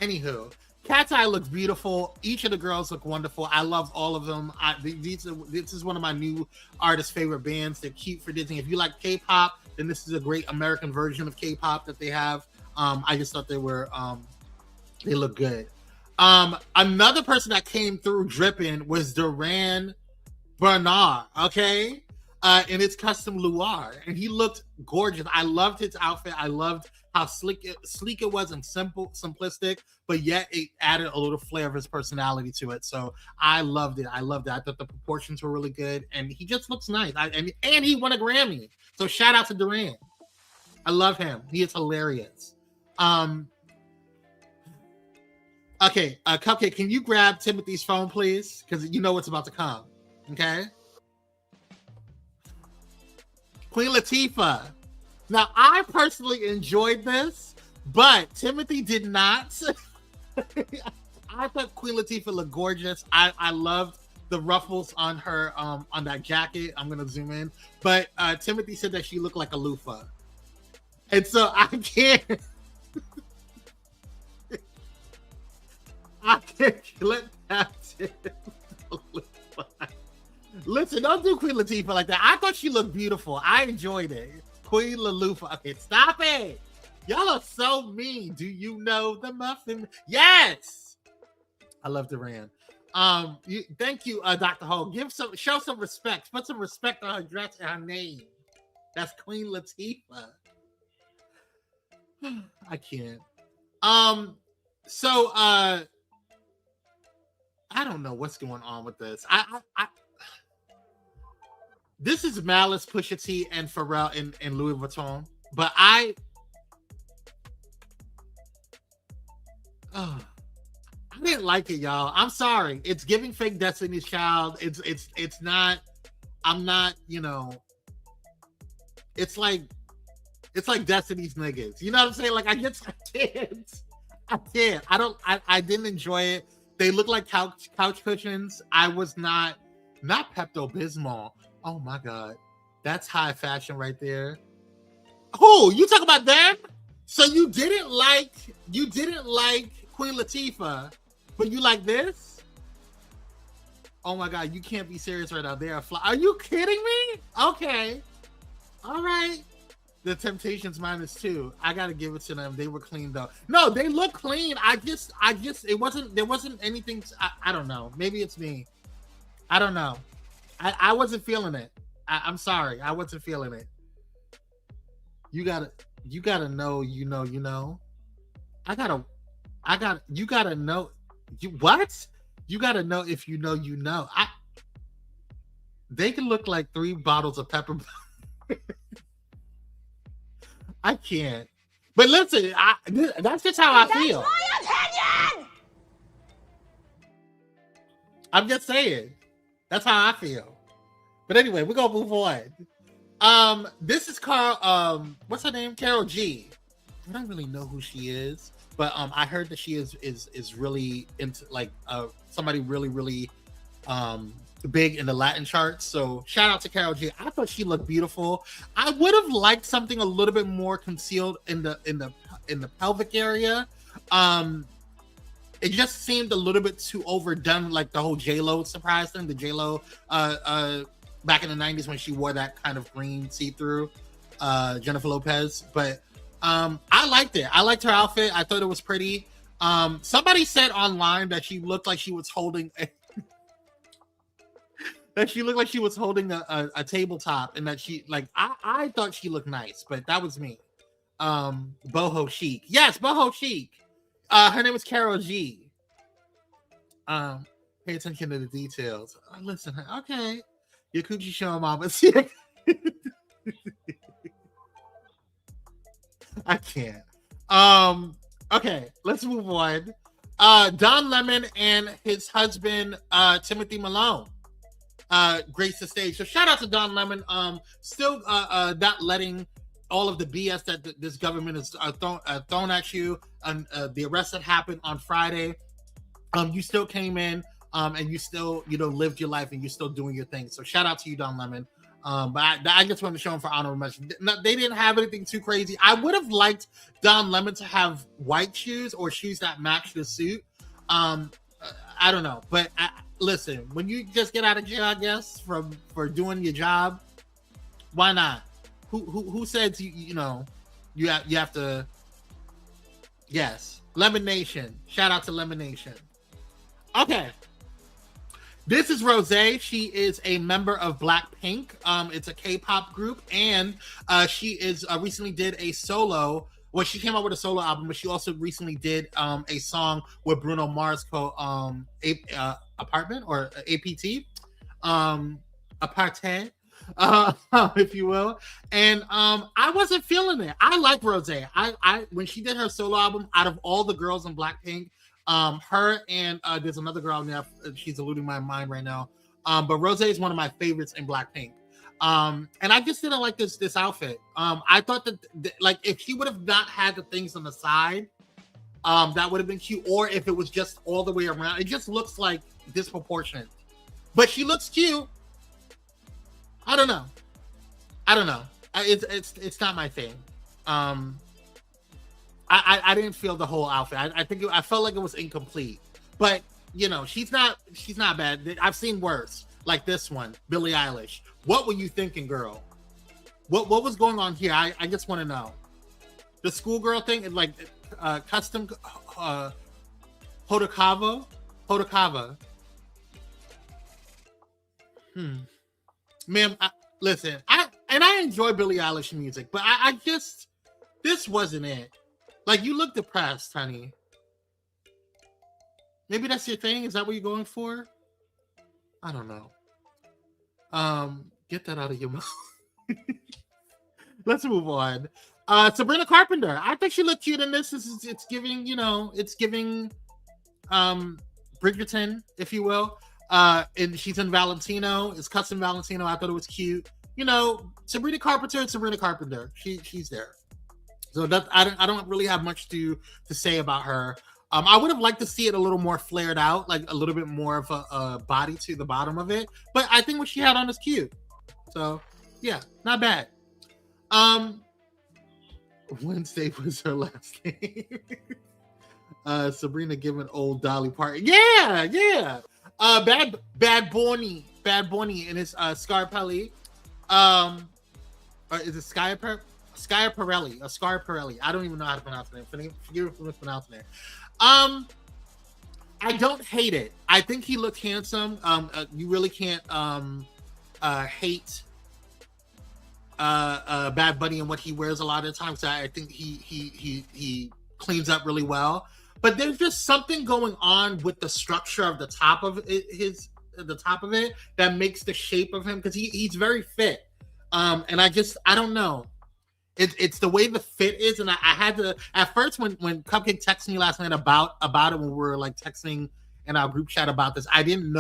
Anywho. Cat's Eye looks beautiful. Each of the girls look wonderful. I love all of them. This is one of my new artists' favorite bands. They're cute for Disney. If you like K-pop, then this is a great American version of K-pop that they have. I just thought they look good. Another person that came through dripping was Duran Bernard, okay? In its custom Luar, and he looked gorgeous. I loved his outfit. I loved how sleek it was and simplistic, but yet it added a little flair of his personality to it. So I loved it. I thought the proportions were really good, and he just looks nice. And he won a Grammy. So shout out to Duran. I love him. He is hilarious. Okay, Cupcake, can you grab Timothy's phone, please? Because you know what's about to come. Okay. Queen Latifah. Now, I personally enjoyed this, but Timothy did not. I thought Queen Latifah looked gorgeous. I loved the ruffles on her on that jacket. I'm gonna zoom in, but Timothy said that she looked like a loofah, and so I can't. I can't let that. Listen, don't do Queen Latifah like that. I thought she looked beautiful. I enjoyed it. Queen Latifah. Okay, stop it. Y'all are so mean. Do you know the muffin? Yes. I love Duran. Thank you, Dr. Ho. Show some respect. Put some respect on her dress and her name. That's Queen Latifah. I can't. So I don't know what's going on with this. This is Malice, Pusha T, and Pharrell in Louis Vuitton, but I didn't like it, y'all. I'm sorry. It's giving fake Destiny's Child. It's not. I'm not. You know. It's like Destiny's niggas. You know what I'm saying? Like I can't. I didn't enjoy it. They look like couch cushions. I was not Pepto-Bismol. Oh my God. That's high fashion right there. Who? You talk about them? So you didn't like Queen Latifah, but you like this? Oh my God, you can't be serious right now. They are Are you kidding me? Okay. All right. The Temptations -2. I gotta give it to them. They were clean though. No, they look clean. There wasn't anything. I don't know. Maybe it's me. I don't know. I wasn't feeling it. I'm sorry. I wasn't feeling it. You gotta know, you know. You gotta know. What? You gotta know if you know, you know. They can look like 3 bottles of pepper. I can't. But listen, that's just how I feel. That's my opinion! I'm just saying. That's how I feel. But anyway, we're gonna move on. This is what's her name? Karol G. I don't really know who she is, but I heard that she is really into somebody really big in the Latin charts. So shout out to Karol G. I thought she looked beautiful. I would have liked something a little bit more concealed in the pelvic area. It just seemed a little bit too overdone, like the whole J-Lo surprise thing. The J-Lo back in the 90s when she wore that kind of green see-through, Jennifer Lopez. But I liked it. I liked her outfit. I thought it was pretty. Somebody said online that she looked like she was holding a tabletop, and that she I thought she looked nice, but that was me. Boho Chic. Yes, Boho Chic. Her name is Karol G. Pay attention to the details. Listen, okay. Your coochie show mama. I can't. Okay, let's move on. Don Lemon and his husband, Timothy Malone, graced the stage. So shout out to Don Lemon. Still not letting all of the BS that this government is thrown at you. The arrest that happened on Friday, you still came in, and you still lived your life, and you're still doing your thing. So shout out to you, Don Lemon. But I just wanted to show him for honorable mention. They didn't have anything too crazy. I would have liked Don Lemon to have white shoes or shoes that match the suit. I don't know, but listen, when you just get out of jail, I guess, for doing your job, why not? Who says you have to? Yes, Lemon Nation. Shout out to Lemon Nation. Okay. This is Rosé. She is a member of Blackpink. It's a K-pop group, and she is recently did a solo. Well, she came out with a solo album, but she also recently did a song with Bruno Mars called Apartment or APT, Apartheid, if you will. And I wasn't feeling it. I like Rosé. I when she did her solo album, out of all the girls in Blackpink, her and there's another girl now, she's eluding my mind right now. But Rosé is one of my favorites in Blackpink. And I just didn't like this outfit. I thought that like if she would have not had the things on the side, that would have been cute. Or if it was just all the way around, it just looks like disproportionate. But she looks cute. I don't know. It's not my thing. I didn't feel the whole outfit. I felt like it was incomplete. But she's not bad. I've seen worse, like this one, Billie Eilish. What were you thinking, girl? What was going on here? I just want to know. The schoolgirl thing, like custom Hodakava. Ma'am, listen. I enjoy Billie Eilish music, but I just this wasn't it. Like, you look depressed, honey. Maybe that's your thing. Is that what you're going for? I don't know. Get that out of your mouth. Let's move on. Sabrina Carpenter. I think she looked cute in this. It's giving, Bridgerton, if you will. And she's in Valentino. It's custom Valentino. I thought it was cute. Sabrina Carpenter. She's there. So that I don't really have much to say about her. I would have liked to see it a little more flared out, like a little bit more of a body to the bottom of it. But I think what she had on is cute. So yeah, not bad. Wednesday was her last name. Sabrina giving old Dolly Parton. Yeah. Bad Bunny in his Scarpelli. Is it Schiaparelli? I don't even know how to pronounce it. Forgive me for mispronouncing it. I don't hate it. I think he looked handsome. You really can't hate Bad Bunny and what he wears a lot of the time. So I think he cleans up really well. But there's just something going on with the structure of the top of it, that makes the shape of him, because he's very fit. And I don't know. It's the way the fit is, and I had to at first when Cupcake texted me last night about it when we were like texting in our group chat about this. I didn't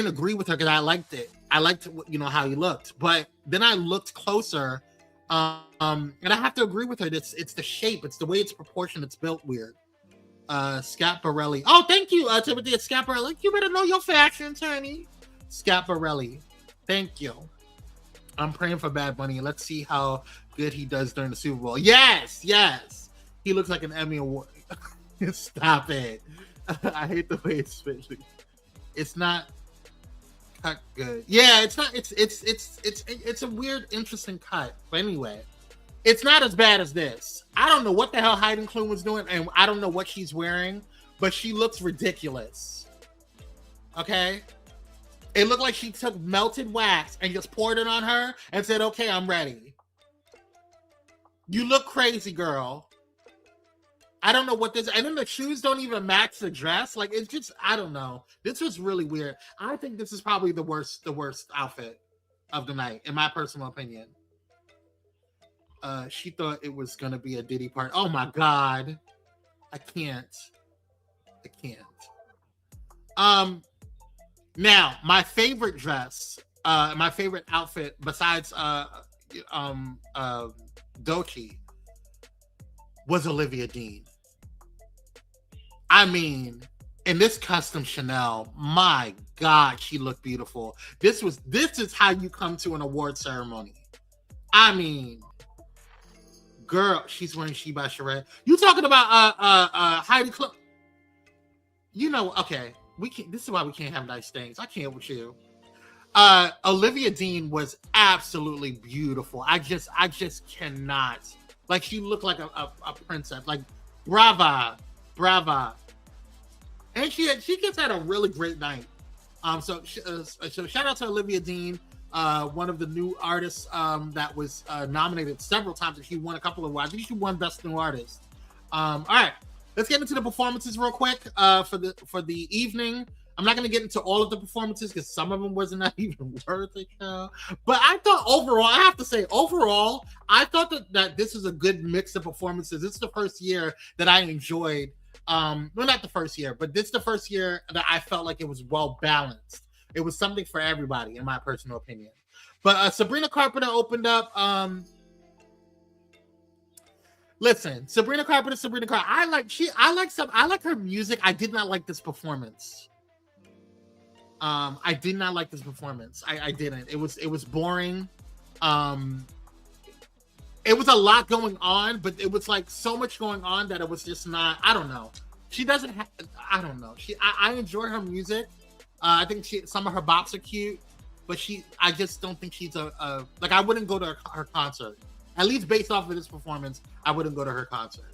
agree with her because I liked it. I liked how he looked, but then I looked closer, and I have to agree with her. It's the shape, it's the way it's proportioned, it's built weird. Schiaparelli. Oh, thank you, Timothy. It's Schiaparelli. You better know your fashions, honey. Schiaparelli. Thank you. I'm praying for Bad Bunny. Let's see how good he does during the Super Bowl. Yes. He looks like an Emmy Award. Stop it. I hate the way it's fitting. It's not cut good. Yeah, it's not. It's a weird, interesting cut. But anyway, it's not as bad as this. I don't know what the hell Heidi Klum was doing, and I don't know what she's wearing, but she looks ridiculous. Okay. It looked like she took melted wax and just poured it on her and said, okay, I'm ready. You look crazy, girl. I don't know what this, and then the shoes don't even match the dress. Like, it's just, I don't know. This was really weird. I think this is probably the worst outfit of the night, in my personal opinion. She thought it was going to be a Diddy part. Oh my God. I can't. Now, my favorite dress, my favorite outfit besides Doechii was Olivia Dean. I mean, in this custom Chanel, my God, she looked beautiful. This is how you come to an award ceremony. I mean, girl, she's wearing She by Sheree. You talking about Heidi Klum? Okay, we can't. This is why we can't have nice things. I can't with you. Olivia Dean was absolutely beautiful. I just cannot. Like, she looked like a princess. Like, brava. And she just had a really great night. So shout out to Olivia Dean, one of the new artists that was nominated several times. She won a couple of awards. I think she won Best New Artist. All right, let's get into the performances real quick for the evening. I'm not going to get into all of the performances because some of them wasn't not even worth it. But I thought overall, I thought that this is a good mix of performances. This is the first year that I enjoyed. Well, not the first year, but this is the first year that I felt like it was well balanced. It was something for everybody, in my personal opinion. But Sabrina Carpenter opened up. Listen, Sabrina Carpenter. I like her music. I did not like this performance. I did not like this performance. I didn't. It was boring. It was a lot going on, but it was like so much going on that it was just not. I don't know. She doesn't have. I don't know. I enjoy her music. I think some of her bops are cute, but I just don't think she's like. I wouldn't go to her concert. At least based off of this performance, I wouldn't go to her concert.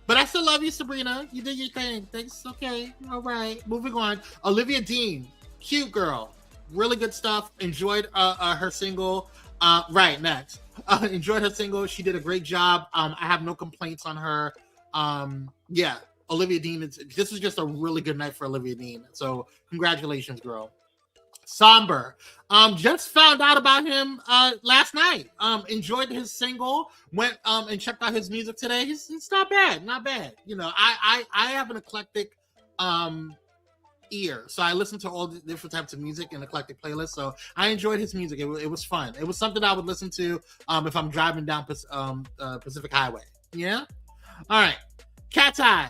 But I still love you, Sabrina. You did your thing. Thanks. Okay. All right. Moving on. Olivia Dean, cute girl, really good stuff. Enjoyed her single. Right, next. Enjoyed her single. She did a great job. I have no complaints on her. Yeah, Olivia Dean. This is just a really good night for Olivia Dean. So congratulations, girl. Somber. Just found out about him last night. Enjoyed his single. Went and checked out his music today. It's not bad. Not bad. I have an eclectic ear, so I listen to all the different types of music and eclectic playlists. So I enjoyed his music. It was fun. It was something I would listen to if I'm driving down Pacific Highway. Yeah. All right. Cat's Eye.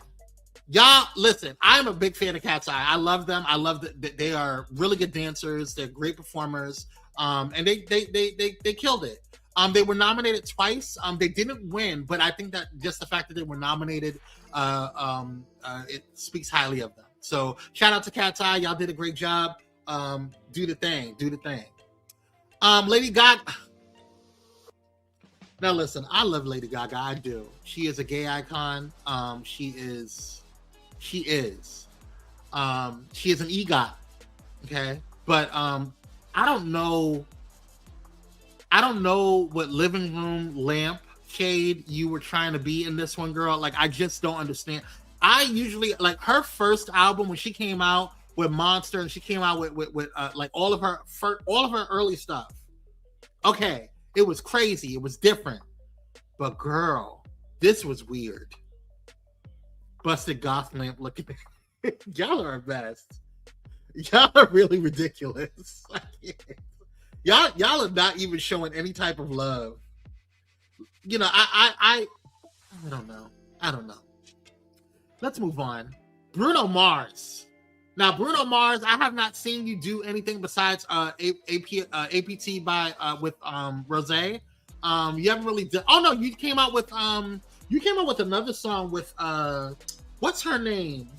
Y'all, listen, I'm a big fan of Cat's Eye. I love them. I love that they are really good dancers. They're great performers. And they killed it. They were nominated twice. They didn't win, but I think that just the fact that they were nominated, it speaks highly of them. So shout out to Cat's Eye. Y'all did a great job. Do the thing. Lady Gaga. Now listen, I love Lady Gaga. I do. She is a gay icon. She is an EGOT. Okay. But I don't know what living room lamp shade you were trying to be in this one, girl. Like, I just don't understand. I usually like her first album when she came out with Monster, and she came out with like all of her early stuff. Okay, it was crazy, it was different, but girl, this was weird. Busted goth lamp looking. Y'all are a mess. Y'all are really ridiculous. Y'all are not even showing any type of love. I don't know. Let's move on. Bruno Mars. Now, Bruno Mars, I have not seen you do anything besides APT with Rose. You haven't really done. Oh no, you came out with another song with what's her name?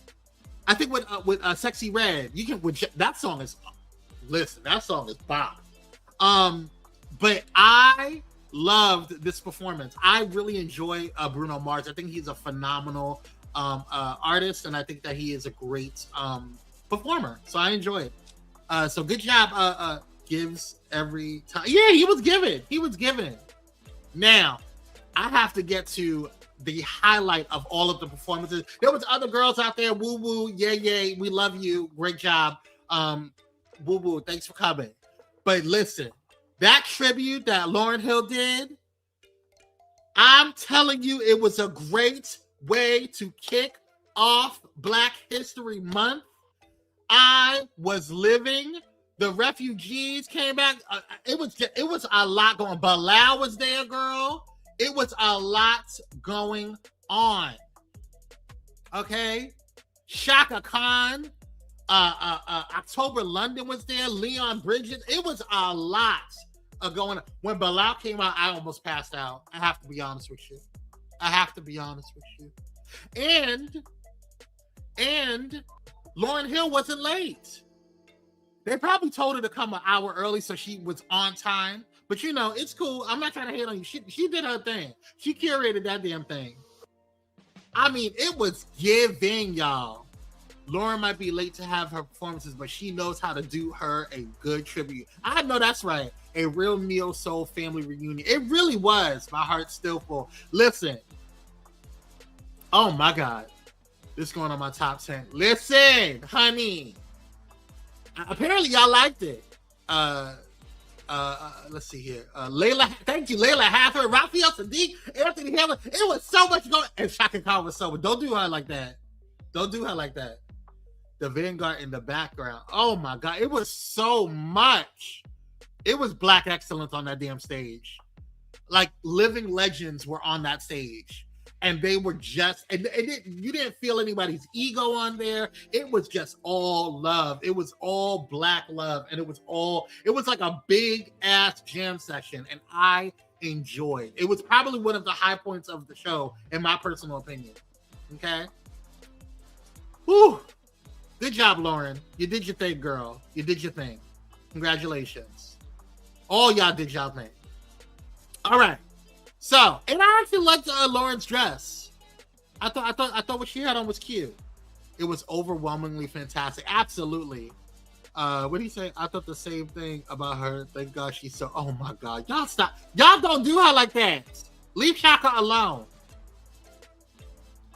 I think with Sexy Red. That song is bop. But I loved this performance. I really enjoy Bruno Mars. I think he's a phenomenal artist, and I think that he is a great performer. So I enjoy it. So good job. Gives every time. Yeah, he was given. Now, I have to get to the highlight of all of the performances. There was other girls out there. Woo woo, yay, we love you. Great job. Woo woo, thanks for coming. But listen, that tribute that Lauryn Hill did, I'm telling you, it was a great way to kick off Black History Month. I was living. The refugees came back. It was a lot going on. Bilal was there, girl. It was a lot going on. Okay, Shaka Khan, October London was there. Leon Bridges. It was a lot going on. When Bilal came out, I almost passed out. I have to be honest with you. And And Lauryn Hill wasn't late. They probably told her to come an hour early so she was on time. But you know, it's cool. I'm not trying to hate on you. She did her thing. She curated that damn thing. I mean, it was giving, y'all. Lauryn might be late to have her performances, but she knows how to do her a good tribute. I know that's right. A real neo soul family reunion. It really was. My heart's still full. Listen. Oh my God. This is going on my top 10. Listen, honey. Apparently y'all liked it. Let's see here. Layla, thank you, Layla Hathaway, Raphael Sadiq, Anthony Hamlin. It was so much going. And Shaka Khan was so. Don't do her like that. Don't do her like that. The Vanguard in the background. Oh my God, it was so much. It was black excellence on that damn stage. Like living legends were on that stage. And they were just, you didn't feel anybody's ego on there. It was just all love. It was all black love. And it was like a big ass jam session. And I enjoyed. It was probably one of the high points of the show, in my personal opinion. Okay? Whew. Good job, Lauryn. You did your thing, girl. You did your thing. Congratulations. All y'all did y'all thing. All right. So, and I actually liked Lauryn's dress. I thought what she had on was cute. It was overwhelmingly fantastic. Absolutely. What did he say? I thought the same thing about her. Thank God she's so. Oh my God, y'all stop. Y'all don't do her like that. Leave Shaka alone.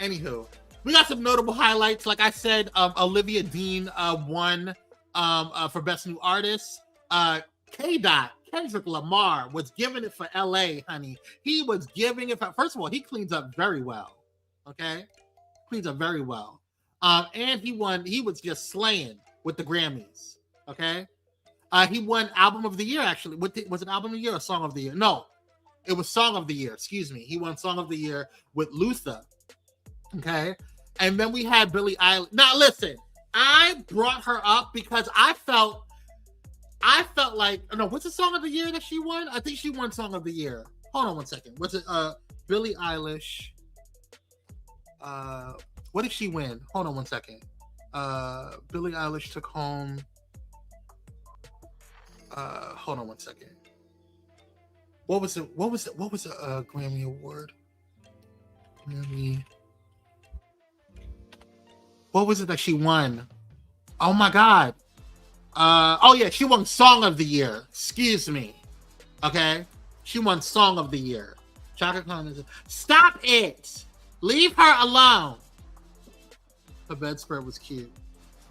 Anywho, we got some notable highlights. Like I said, Olivia Dean won for Best New Artist. K-Dot. Kendrick Lamar was giving it for LA, honey. He was giving it for, first of all, he cleans up very well. Okay? Cleans up very well. And he was just slaying with the Grammys. Okay? He won Album of the Year, actually. Was it Album of the Year or Song of the Year? No. It was Song of the Year, excuse me. He won Song of the Year with Luther. Okay? And then we had Billie Eilish. Now listen, I brought her up because I felt like, no, what's the Song of the Year that she won? I think she won Song of the Year. Hold on one second. What's it? Billie Eilish. What did she win? Hold on one second. Billie Eilish took home. Hold on one second. What was the Grammy Award? Grammy. What was it that she won? Oh my God. Oh yeah, she won Song of the Year. Excuse me. Okay? She won Song of the Year. Chaka Khan is. Stop it! Leave her alone. Her bedspread was cute.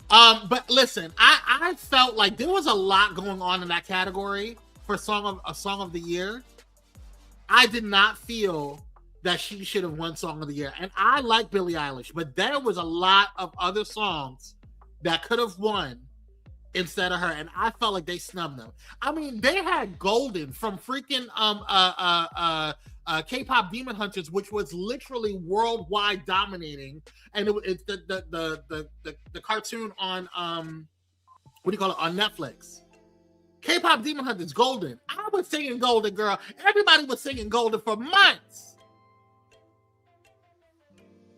But listen, I felt like there was a lot going on in that category for Song of the Year. I did not feel that she should have won Song of the Year. And I like Billie Eilish, but there was a lot of other songs that could have won instead of her, and I felt like they snubbed them. I mean, they had Golden from freaking K-pop Demon Hunters, which was literally worldwide dominating, and it's the cartoon on what do you call it, on Netflix. K-pop Demon Hunters, Golden. I was singing Golden, girl. Everybody was singing Golden for months.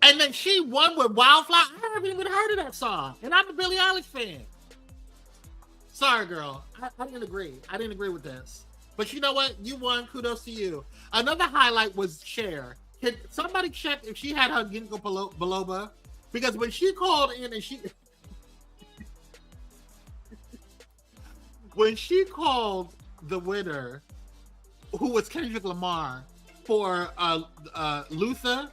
And then she won with Wildflower. I haven't even heard of that song, and I'm a Billie Eilish fan. Sorry, girl. I didn't agree. I didn't agree with this. But you know what? You won. Kudos to you. Another highlight was Cher. Can somebody check if she had her ginkgo biloba? Because when she called in and when she called the winner, who was Kendrick Lamar, for Luther,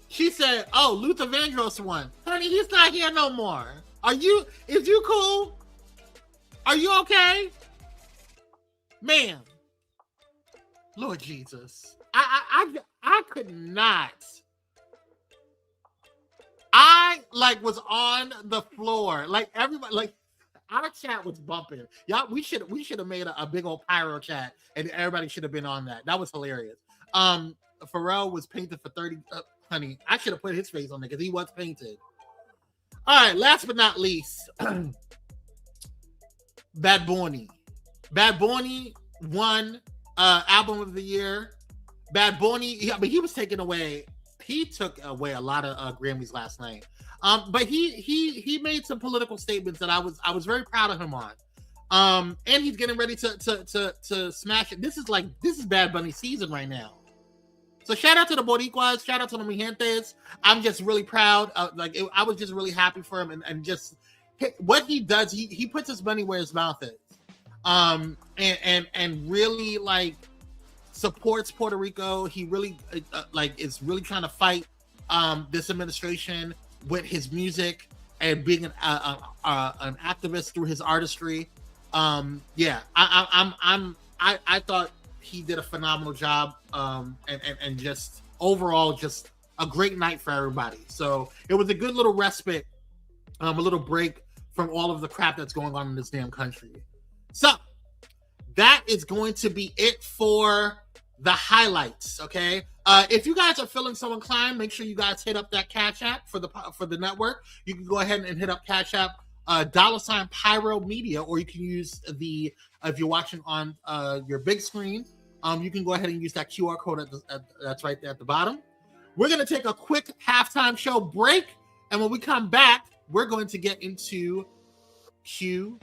she said, "Oh, Luther Vandross won. Honey, he's not here no more. Is you cool? Are you okay? Man, Lord Jesus. I could not. I was on the floor. Like everybody, like our chat was bumping. Y'all, we should have made a big old pyro chat and everybody should have been on that. That was hilarious. Pharrell was painted for 30 honey, I should have put his face on there because he was painted. All right, last but not least. Bad Bunny. Bad Bunny won Album of the Year. Bad Bunny, he was taking away. He took away a lot of Grammys last night. But he made some political statements that I was very proud of him on. And he's getting ready to smash it. This is Bad Bunny season right now. So shout out to the Boricuas, shout out to the Mi Gentes. I'm just really proud. I was just really happy for him, and just what he does. He puts his money where his mouth is, and really like supports Puerto Rico. He really is really trying to fight this administration with his music and being an activist through his artistry. I thought he did a phenomenal job, and just overall just a great night for everybody. So it was a good little respite, a little break from all of the crap that's going on in this damn country. So that is going to be it for the highlights. Okay, if you guys are feeling so inclined, make sure you guys hit up that Cash App for the network. You can go ahead and hit up Cash App $ Pyro Media, or you can use if you're watching on your big screen, you can go ahead and use that QR code that's right there at the bottom. We're going to take a quick halftime show break, and when we come back, we're going to get into Q3.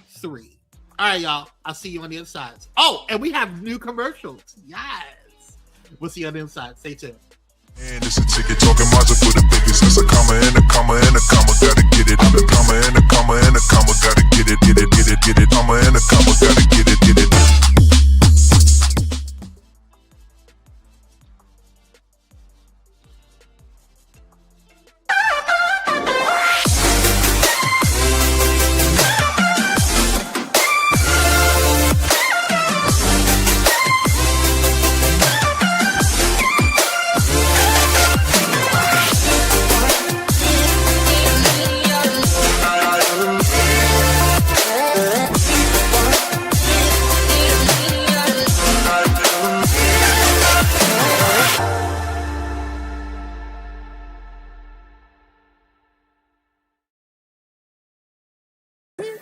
All right, y'all. I'll see you on the other side. Oh, and we have new commercials. Yes. We'll see you on the inside. Stay tuned. And it's a ticket talking Mazda for the biggest. That's a comma and a comma and a comma, gotta get it. And a comma and a comma and a comma, gotta get it, get it, get it, get it. Comma and a comma, gotta get it, get it.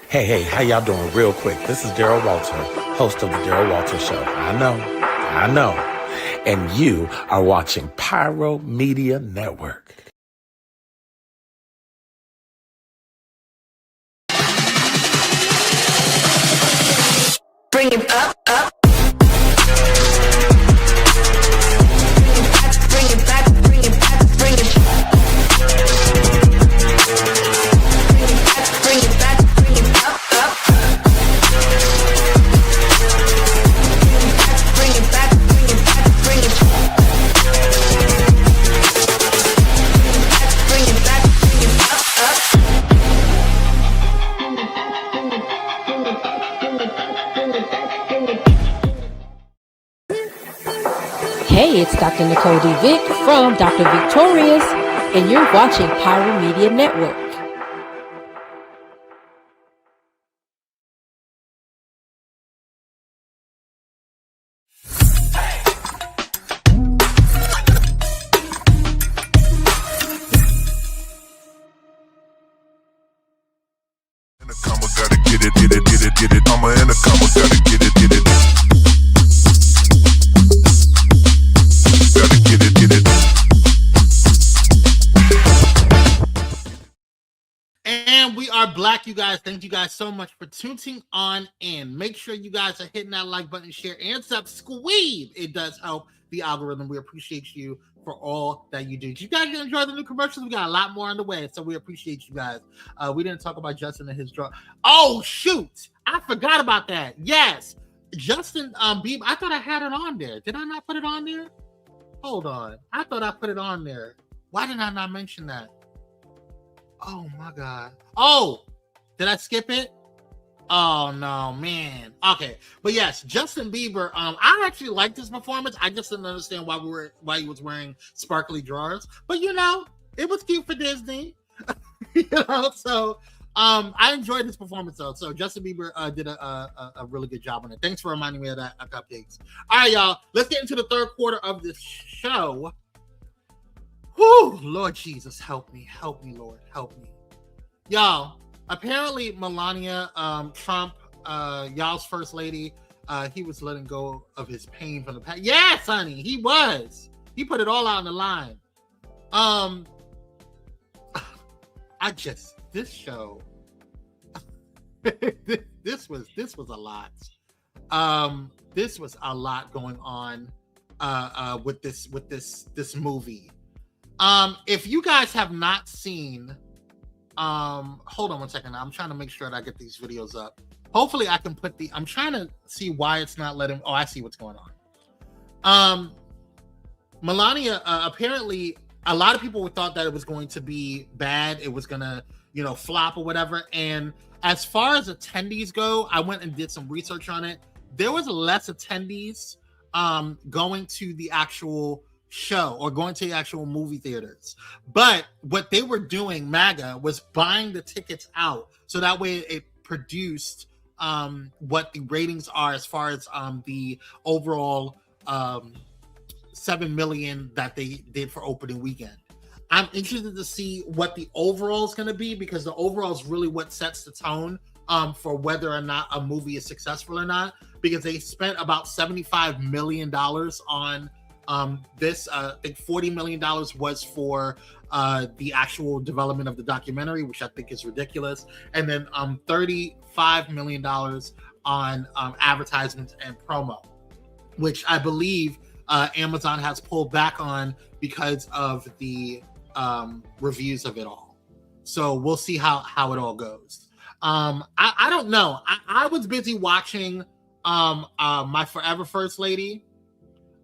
Hey, how y'all doing? Real quick, this is Daryl Walter, host of the Daryl Walter Show. I know. And you are watching Pyro Media Network. Bring it up. Hey, it's Dr. Nicole D. Vick from Dr. Victorious, and you're watching Pyro Media Network. And a comma, gotta get it, get it, get it, get it. Comma and a comma, gotta get it, get it. And we are black, you guys. Thank you guys so much for tuning on in. Make sure you guys are hitting that like button, share, and subscribe. It does help the algorithm. We appreciate you for all that you do. Did you guys enjoy the new commercials? We got a lot more on the way, so we appreciate you guys. We didn't talk about Justin and his drug. Oh, shoot. I forgot about that. Yes. Justin Bieber. I thought I had it on there. Did I not put it on there? Hold on. I thought I put it on there. Why did I not mention that? Oh my God. Oh, did I skip it? Oh no, man. Okay. But yes, Justin Bieber. I actually liked his performance. I just didn't understand why he was wearing sparkly drawers. But it was cute for Disney. So I enjoyed his performance though. So Justin Bieber did a really good job on it. Thanks for reminding me of that, Cupcakes. All right, y'all. Let's get into the third quarter of this show. Whew, Lord Jesus, help me, Lord, help me. Y'all, apparently Melania Trump, y'all's first lady, he was letting go of his pain from the past. Yes, honey, he was. He put it all out on the line. this show. this was a lot. This was a lot going on with this movie. If you guys have not seen, hold on one second. I'm trying to make sure that I get these videos up. Hopefully I can put I'm trying to see why it's not letting. Oh, I see what's going on. Melania, apparently a lot of people thought that it was going to be bad. It was gonna, flop or whatever. And as far as attendees go, I went and did some research on it. There was less attendees going to the actual show or going to the actual movie theaters. But what they were doing, MAGA, was buying the tickets out. So that way it produced what the ratings are as far as the overall 7 million that they did for opening weekend. I'm interested to see what the overall is going to be, because the overall is really what sets the tone for whether or not a movie is successful or not, because they spent about $75 million on this. I think $40 million was for the actual development of the documentary, which I think is ridiculous. And then $35 million on advertisements and promo, which I believe Amazon has pulled back on because of the reviews of it all. So we'll see how it all goes. I don't know. I was busy watching My Forever First Lady.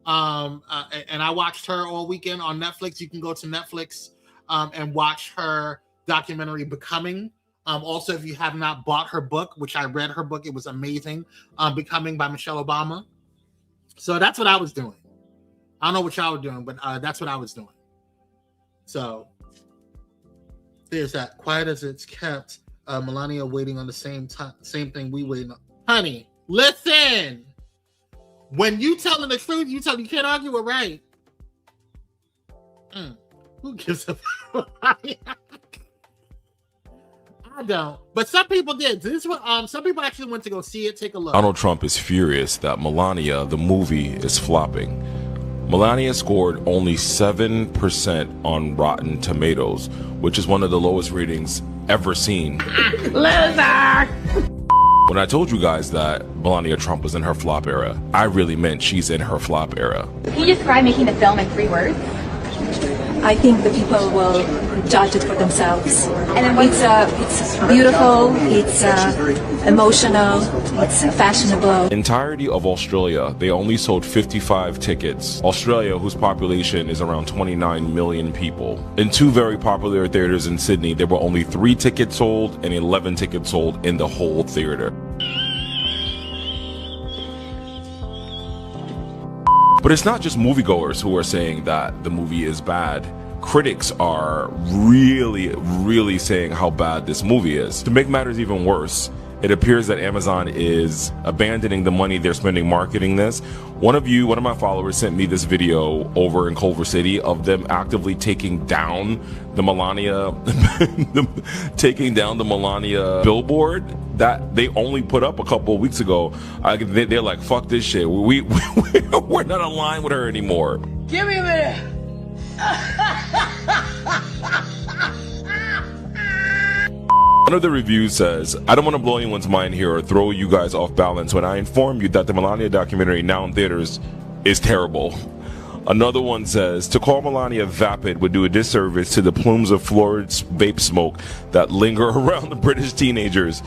And I watched her all weekend on Netflix. You can go to Netflix and watch her documentary Becoming. Also, if you have not bought her book, which I read her book, it was amazing. Becoming by Michelle Obama. So that's what I was doing. I don't know what y'all were doing, but that's what I was doing. So there's that. Quiet as it's kept. Melania waiting on the same thing we waiting on. Honey, listen. When you telling the truth, you can't argue it, right? Who gives a fuck? I don't. But some people did. This is what some people actually went to go see it. Take a look. Donald Trump is furious that Melania, the movie, is flopping. Melania scored only 7% on Rotten Tomatoes, which is one of the lowest ratings ever seen. Loser! When I told you guys that Melania Trump was in her flop era, I really meant she's in her flop era. Can you describe making the film in 3 words? I think the people will judge it for themselves. And then it's beautiful, it's emotional, it's fashionable. Entirety of Australia, they only sold 55 tickets. Australia, whose population is around 29 million people. In 2 very popular theaters in Sydney, there were only 3 tickets sold and 11 tickets sold in the whole theater. But it's not just moviegoers who are saying that the movie is bad. Critics are really saying how bad this movie is. To make matters even worse, it appears that Amazon is abandoning the money they're spending marketing this. One of my followers sent me this video over in Culver City of them actively taking down the Melania billboard that they only put up a couple of weeks ago. They're like, fuck this shit. We're not aligned with her anymore. Give me a minute. One of the reviews says, I don't want to blow anyone's mind here or throw you guys off balance when I inform you that the Melania documentary now in theaters is terrible. Another one says, to call Melania vapid would do a disservice to the plumes of florid vape smoke that linger around the British teenagers.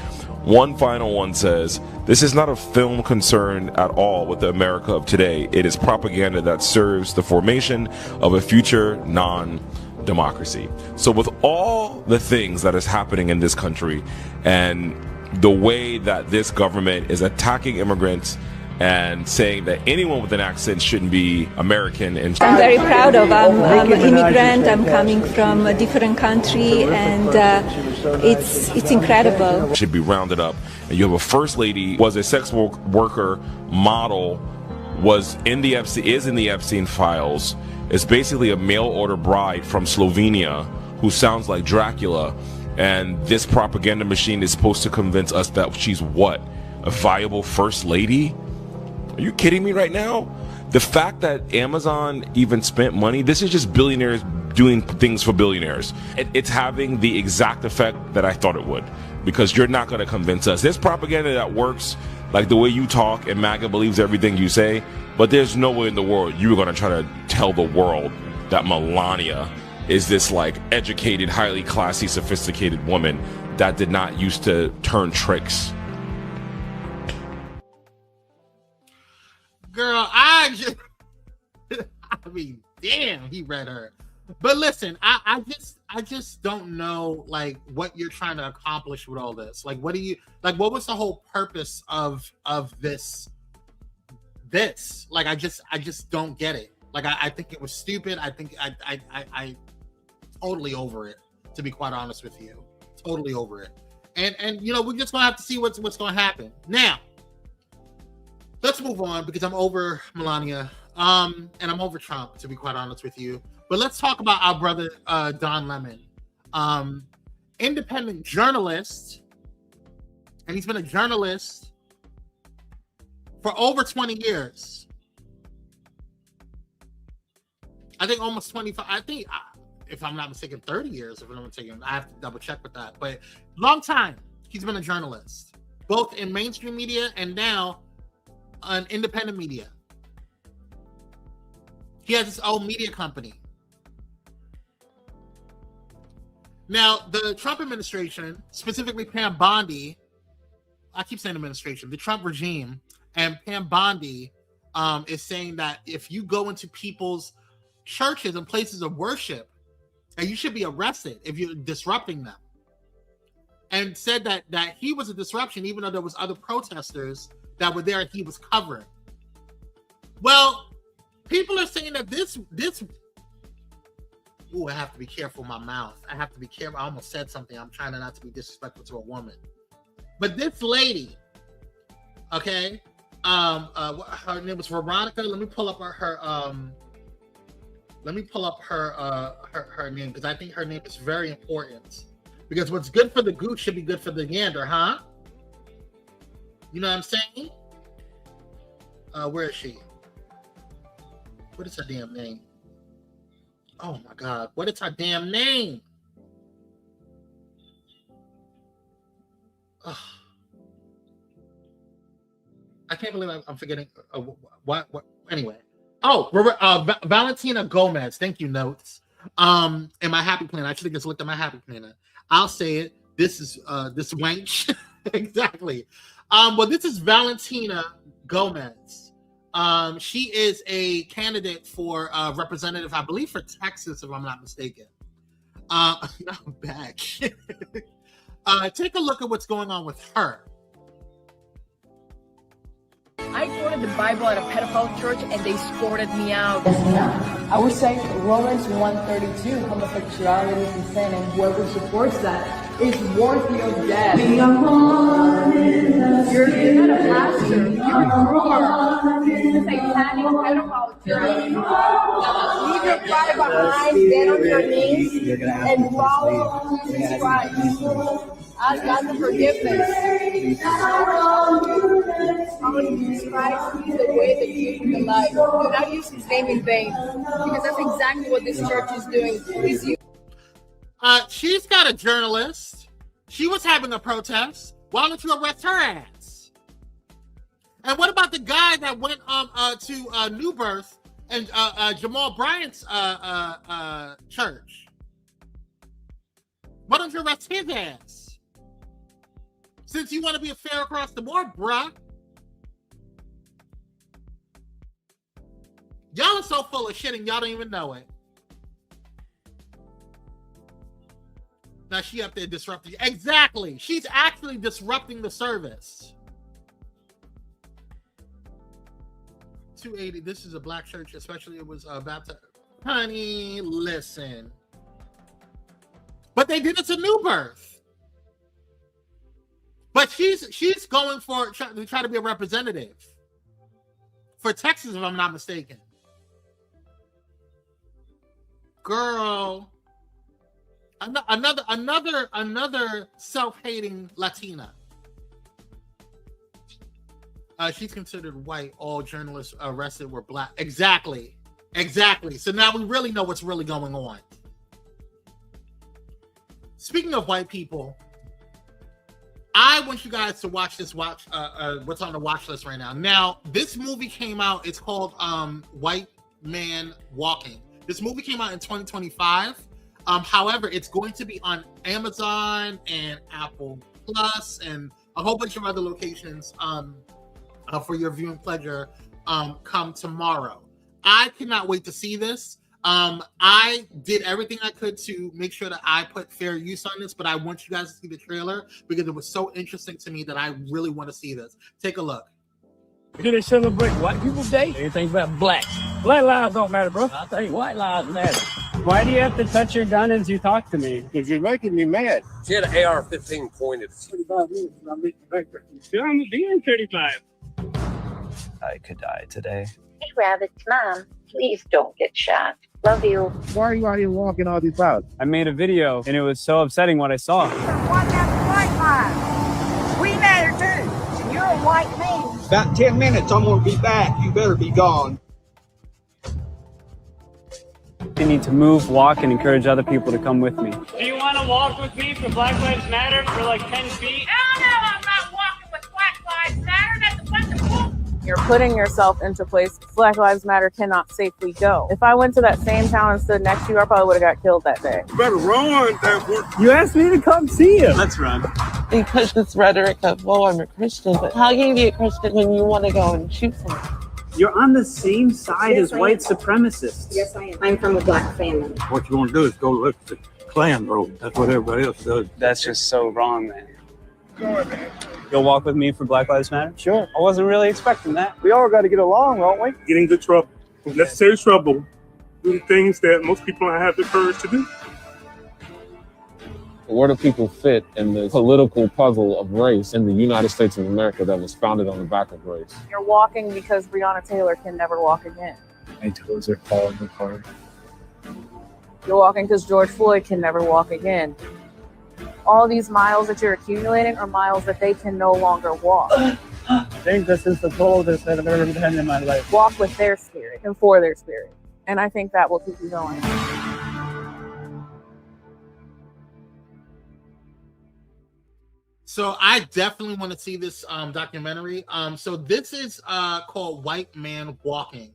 One final one says, this is not a film concerned at all with the America of today. It is propaganda that serves the formation of a future non-democracy. So with all the things that is happening in this country and the way that this government is attacking immigrants and saying that anyone with an accent shouldn't be American. And I'm very proud of. I'm an immigrant. I'm coming from a different country, and it's incredible. Should be rounded up. And you have a first lady, was a sex worker, model, is in the Epstein files. Is basically a mail order bride from Slovenia who sounds like Dracula, and this propaganda machine is supposed to convince us that she's what? A viable first lady? Are you kidding me right now? The fact that Amazon even spent money, this is just billionaires doing things for billionaires. It's having the exact effect that I thought it would, because you're not going to convince us. There's propaganda that works, like the way you talk, and MAGA believes everything you say, but there's no way in the world you're going to try to tell the world that Melania is this like educated, highly classy, sophisticated woman that did not used to turn tricks. Girl, I mean, damn, he read her. But listen, I just don't know like what you're trying to accomplish with all this. Like, what was the whole purpose of this? Like, I just don't get it. Like, I think it was stupid. I think I totally over it, to be quite honest with you. Totally over it. And you know, we're just gonna have to see what's gonna happen. Now, let's move on, because I'm over Melania. And I'm over Trump, to be quite honest with you. But let's talk about our brother Don Lemon. Independent journalist, and he's been a journalist for over 20 years. I think almost 25. I think, if I'm not mistaken, 30 years. If I'm not mistaken, I have to double check with that. But long time, he's been a journalist, both in mainstream media and now on independent media. He has his own media company. Now, the Trump administration, specifically Pam Bondi, I keep saying administration, the Trump regime, and Pam Bondi is saying that if you go into people's churches and places of worship, and you should be arrested if you're disrupting them. And said that he was a disruption, even though there was other protesters that were there and he was covering. Well, people are saying that this. Ooh, I have to be careful with my mouth. I have to be careful. I almost said something. I'm trying not to be disrespectful to a woman. But this lady, okay, her name was Veronica. Let me pull up her name, because I think her name is very important. Because what's good for the goose should be good for the gander, huh? You know what I'm saying? Where is she? What is her damn name? Oh my God, what is her damn name? Ugh. I can't believe I'm forgetting. What? Anyway. Oh, Valentina Gomez. Thank you, notes. In my happy planner. I should have just looked at my happy planner. I'll say it. This is this wench. Exactly. Well, this is Valentina Gomez. She is a candidate for representative, I believe, for Texas, if I'm not mistaken. I'm back. Take a look at what's going on with her. I quoted the Bible at a pedophile church and they escorted me out. I would say Romans 1:32, homosexuality is sin, and whoever supports that is worthy of death. You're not a pastor, you're a satanic pedophile church. Leave your pride behind, get on your knees, and follow Jesus Christ. Ask God for forgiveness. Follow Jesus Christ. He's the way, the truth, and the life. Do not use his name in vain, because that's exactly what this church is doing. She's got a journalist. She was having a protest. Why don't you arrest her ass? And what about the guy that went to New Birth and Jamal Bryant's church? Why don't you arrest his ass? Since you want to be fair across the board, bruh. Y'all are so full of shit and y'all don't even know it. Now she up there disrupting. Exactly. She's actually disrupting the service. 280. This is a black church, especially it was baptized. Honey, listen. But they did it to New Birth. But she's going for try to be a representative for Texas, if I'm not mistaken. Girl, another self-hating Latina. She's considered white. All journalists arrested were black. Exactly. So now we really know what's really going on. speaking of white people, I want you guys to watch this. What's on the watch list right now. Now, this movie came out. It's called White Man Walking. This movie came out in 2025. However, it's going to be on Amazon and Apple Plus and a whole bunch of other locations for your viewing pleasure come tomorrow. I cannot wait to see this. I did everything I could to make sure that I put fair use on this, but I want you guys to see the trailer because it was so interesting to me that I really want to see this. Take a look. Do they celebrate White People's Day? Anything about blacks? Black lives don't matter, bro. I think white lives matter. Why do you have to touch your gun as you talk to me? Because you're making me mad. She had an AR-15 pointed. 35 minutes and I'm making back. Still, I'm being 35. I could die today. Hey, Rabbit's mom, please don't get shot. Love you. Why are you out here walking all these routes? I made a video, and it was so upsetting what I saw. Watch out for white lives. We matter too. And you're a white man. About 10 minutes, I'm going to be back. You better be gone. You need to move, walk, and encourage other people to come with me. Do you want to walk with me for Black Lives Matter for like 10 feet? Hell no, I'm not walking with Black Lives Matter. That's a bunch of bull. You're putting yourself into a place Black Lives Matter cannot safely go. If I went to that same town and stood next to you, I probably would have got killed that day. You better run. You asked me to come see you. Let's run. Because this rhetoric of, well, I'm a Christian, but how can you be a Christian when you want to go and shoot someone? You're on the same side as white supremacists. Yes, I am. I'm from a black family. What you want to do is go look at the Klan road. That's what everybody else does. That's just so wrong, man. You'll walk with me for Black Lives Matter? Sure. I wasn't really expecting that. We all got to get along, don't we? Get into trouble, necessary trouble, do things that most people don't have the courage to do. Where do people fit in the political puzzle of race in the United States of America that was founded on the back of race? You're walking because Breonna Taylor can never walk again. My toes are falling apart. You're walking because George Floyd can never walk again. All these miles that you're accumulating are miles that they can no longer walk. I think this is the coldest I've ever been in my life. Walk with their spirit and for their spirit. And I think that will keep you going. So I definitely want to see this documentary. So this is called White Man Walking.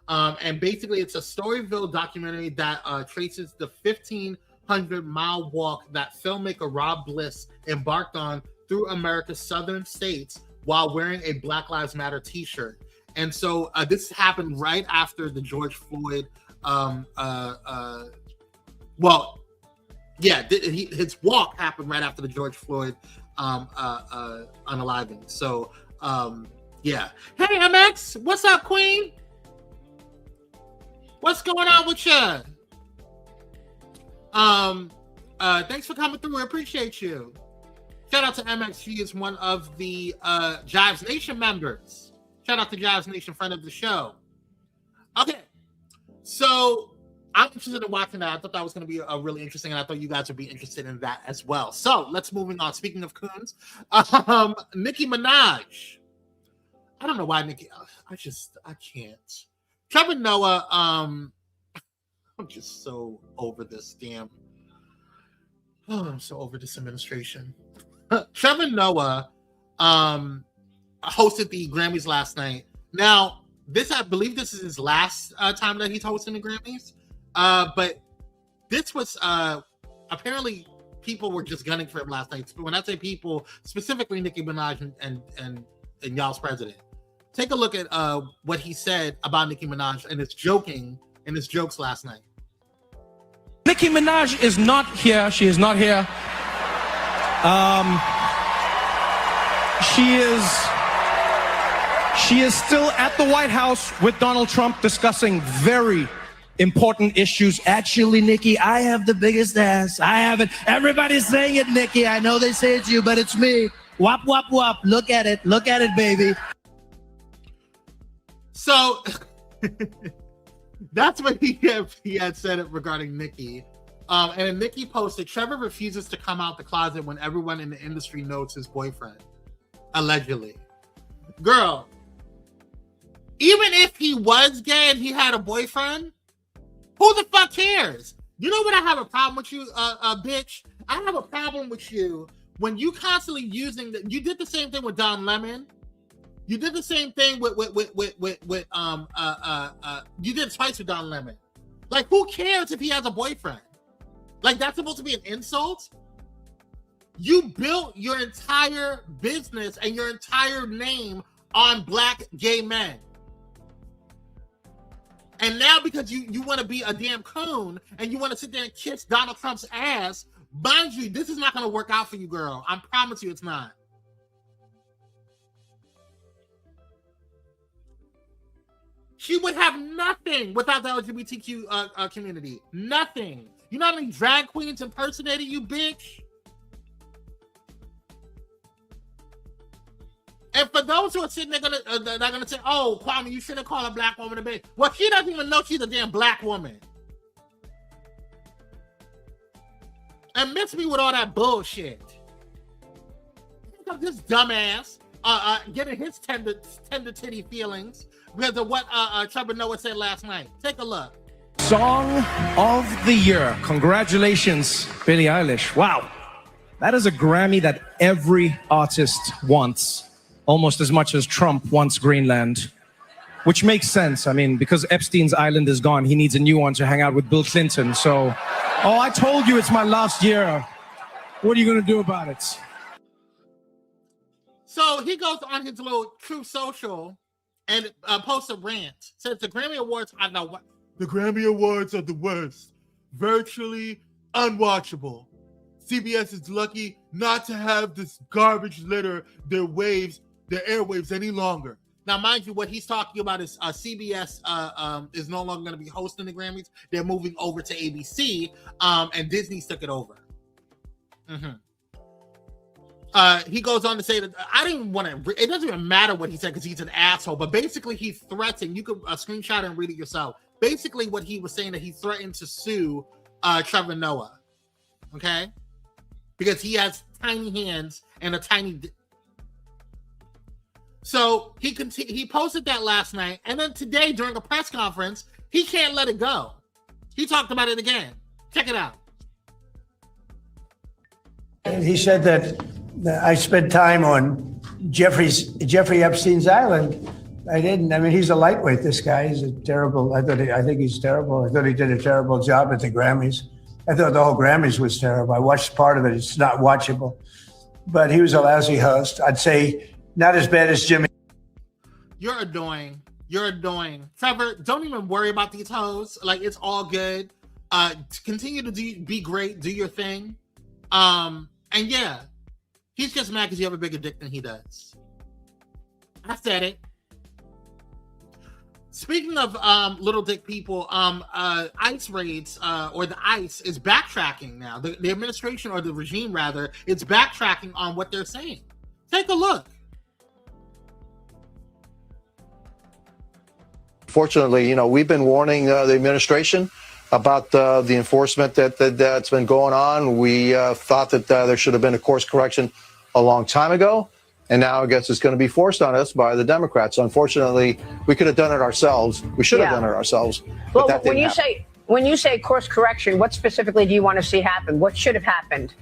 And basically it's a Storyville documentary that traces the 1,500-mile walk that filmmaker Rob Bliss embarked on through America's southern states while wearing a Black Lives Matter t-shirt. And so this happened right after the George Floyd, his walk happened right after the George Floyd unaliving. So, yeah. Hey, MX, what's up, Queen? What's going on with you? Thanks for coming through. I appreciate you. Shout out to MX. She is one of the Jives Nation members. Shout out to Jives Nation, friend of the show. Okay, so I'm interested in watching that. I thought that was going to be a really interesting, and I thought you guys would be interested in that as well. So let's moving on. Speaking of coons, Nicki Minaj. I don't know why Nicki. I can't. Trevor Noah. I'm just so over this damn. Oh, I'm so over this administration. Trevor Noah hosted the Grammys last night. Now, I believe this is his last time that he's hosting the Grammys. But this was apparently people were just gunning for him last night. When I say people, specifically Nicki Minaj and y'all's president. Take a look at what he said about Nicki Minaj and his jokes last night. Nicki Minaj is not here. She is not here. She is still at the White House with Donald Trump discussing very important issues. Actually, Nicki, I have the biggest ass. I have it. Everybody's saying it, Nicki. I know they say it's you, but it's me. Wop, wop, wop. Look at it. Look at it, baby. So that's what he had said it regarding Nicki. And then Nicki posted, Trevor refuses to come out the closet when everyone in the industry knows his boyfriend. Allegedly. Girl, even if he was gay and he had a boyfriend, who the fuck cares? You know what I have a problem with you, bitch? I have a problem with you when you constantly using you did the same thing with Don Lemon. You did the same thing with you did it twice with Don Lemon. Like, who cares if he has a boyfriend? Like, that's supposed to be an insult? You built your entire business and your entire name on black gay men. And now because you want to be a damn coon and you want to sit there and kiss Donald Trump's ass, mind you, this is not going to work out for you, girl. I promise you it's not. She would have nothing without the LGBTQ community. Nothing. You know how many drag queens impersonated you, bitch? And for those who are sitting there they're gonna say, "Oh, Kwame, you shouldn't call a black woman a bitch." Well, she doesn't even know she's a damn black woman. And miss me with all that bullshit. This dumbass getting his tender titty feelings because of what Trevor Noah said last night. Take a look. Song of the Year. Congratulations, Billie Eilish. Wow. That is a Grammy that every artist wants, almost as much as Trump wants Greenland, which makes sense. I mean, because Epstein's island is gone, he needs a new one to hang out with Bill Clinton. So, oh, I told you it's my last year. What are you going to do about it? So he goes on his little True Social and posts a rant. Says the Grammy Awards are the Grammy Awards are the worst. Virtually unwatchable. CBS is lucky not to have this garbage litter their airwaves any longer. Now, mind you, what he's talking about is CBS is no longer going to be hosting the Grammys. They're moving over to ABC, and Disney took it over. Mm-hmm. He goes on to say that I didn't want to. It doesn't even matter what he said because he's an asshole. But basically, he threatened. You could screenshot and read it yourself. Basically, what he was saying that he threatened to sue Trevor Noah. Okay, because he has tiny hands and a tiny. So he posted that last night, and then today during a press conference, he can't let it go. He talked about it again. Check it out. He said that I spent time on Jeffrey Epstein's island. I didn't. I mean, he's a lightweight. This guy. He's a terrible. I think he's terrible. I thought he did a terrible job at the Grammys. I thought the whole Grammys was terrible. I watched part of it. It's not watchable. But he was a lousy host. I'd say not as bad as Jimmy. You're annoying. Trevor, don't even worry about these hoes. Like, it's all good. Continue to be great. Do your thing. And yeah, he's just mad because you have a bigger dick than he does. I said it. Speaking of little dick people, ICE raids, or the ICE is backtracking now. The administration, or the regime rather, it's backtracking on what they're saying. Take a look. Fortunately, we've been warning the administration about the enforcement that's been going on. We thought that there should have been a course correction a long time ago. And now I guess it's going to be forced on us by the Democrats. Unfortunately, we could have done it ourselves. We should have done it ourselves. But that didn't happen. When you say course correction, what specifically do you want to see happen? What should have happened?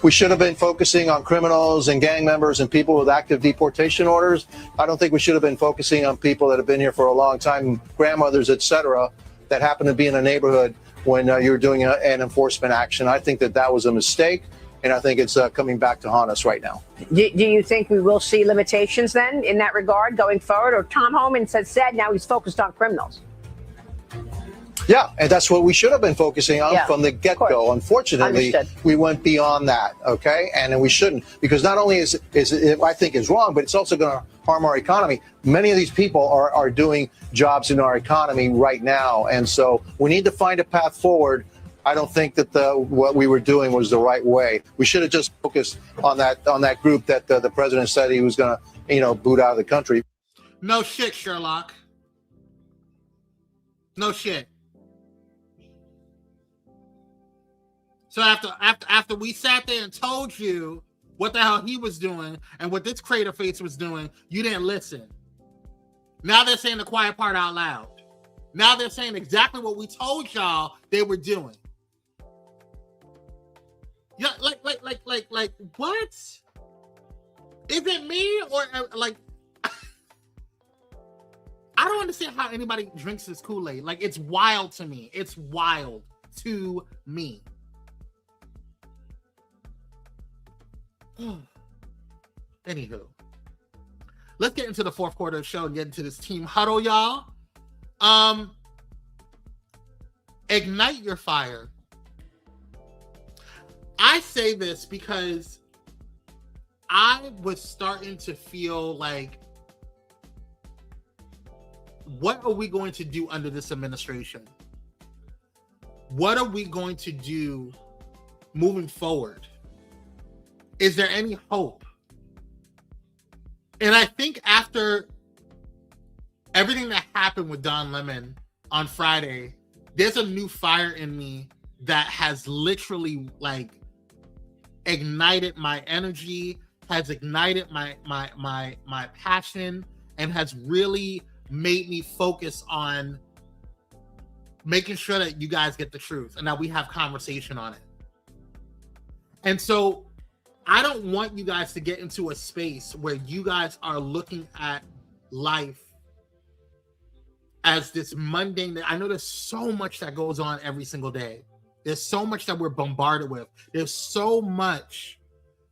We should have been focusing on criminals and gang members and people with active deportation orders. I don't think we should have been focusing on people that have been here for a long time, grandmothers, et cetera, that happen to be in a neighborhood when you're doing an enforcement action. I think that was a mistake. And I think it's coming back to haunt us right now. Do you think we will see limitations then in that regard going forward? Or Tom Homan said now he's focused on criminals. Yeah, and that's what we should have been focusing on from the get-go. Unfortunately, we went beyond that, okay? And we shouldn't, because not only is it, I think, is wrong, but it's also going to harm our economy. Many of these people are doing jobs in our economy right now, and so we need to find a path forward. I don't think that what we were doing was the right way. We should have just focused on that group that the president said he was going to, boot out of the country. No shit, Sherlock. No shit. So after we sat there and told you what the hell he was doing and what this crater face was doing, you didn't listen. Now they're saying the quiet part out loud. Now they're saying exactly what we told y'all they were doing. Yeah, like, what? Is it me or like? I don't understand how anybody drinks this Kool-Aid. Like, it's wild to me. It's wild to me. Anywho, let's get into the fourth quarter of the show and get into this team huddle, y'all. Ignite your fire. I say this because I was starting to feel like, what are we going to do under this administration? What are we going to do moving forward? Is there any hope? And I think after everything that happened with Don Lemon on Friday, there's a new fire in me that has literally like ignited my energy, has ignited my passion, and has really made me focus on making sure that you guys get the truth and that we have conversation on it. And so I don't want you guys to get into a space where you guys are looking at life as this mundane. I know there's so much that goes on every single day. There's so much that we're bombarded with. There's so much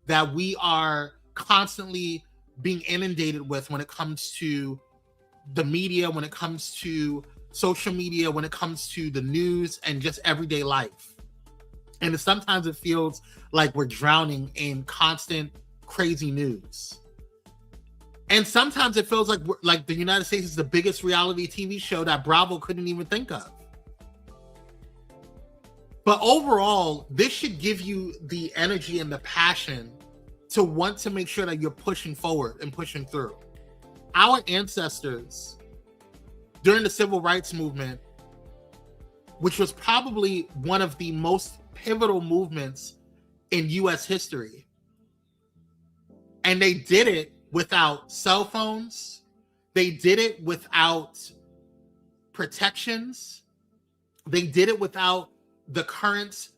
that we are constantly being inundated with when it comes to the media, when it comes to social media, when it comes to the news and just everyday life. And sometimes it feels like we're drowning in constant crazy news. And sometimes it feels like the United States is the biggest reality TV show that Bravo couldn't even think of. But overall, this should give you the energy and the passion to want to make sure that you're pushing forward and pushing through. Our ancestors, during the Civil Rights Movement, which was probably one of the most pivotal movements in U.S. history, and they did it without cell phones. They did it without protections. They did it without the current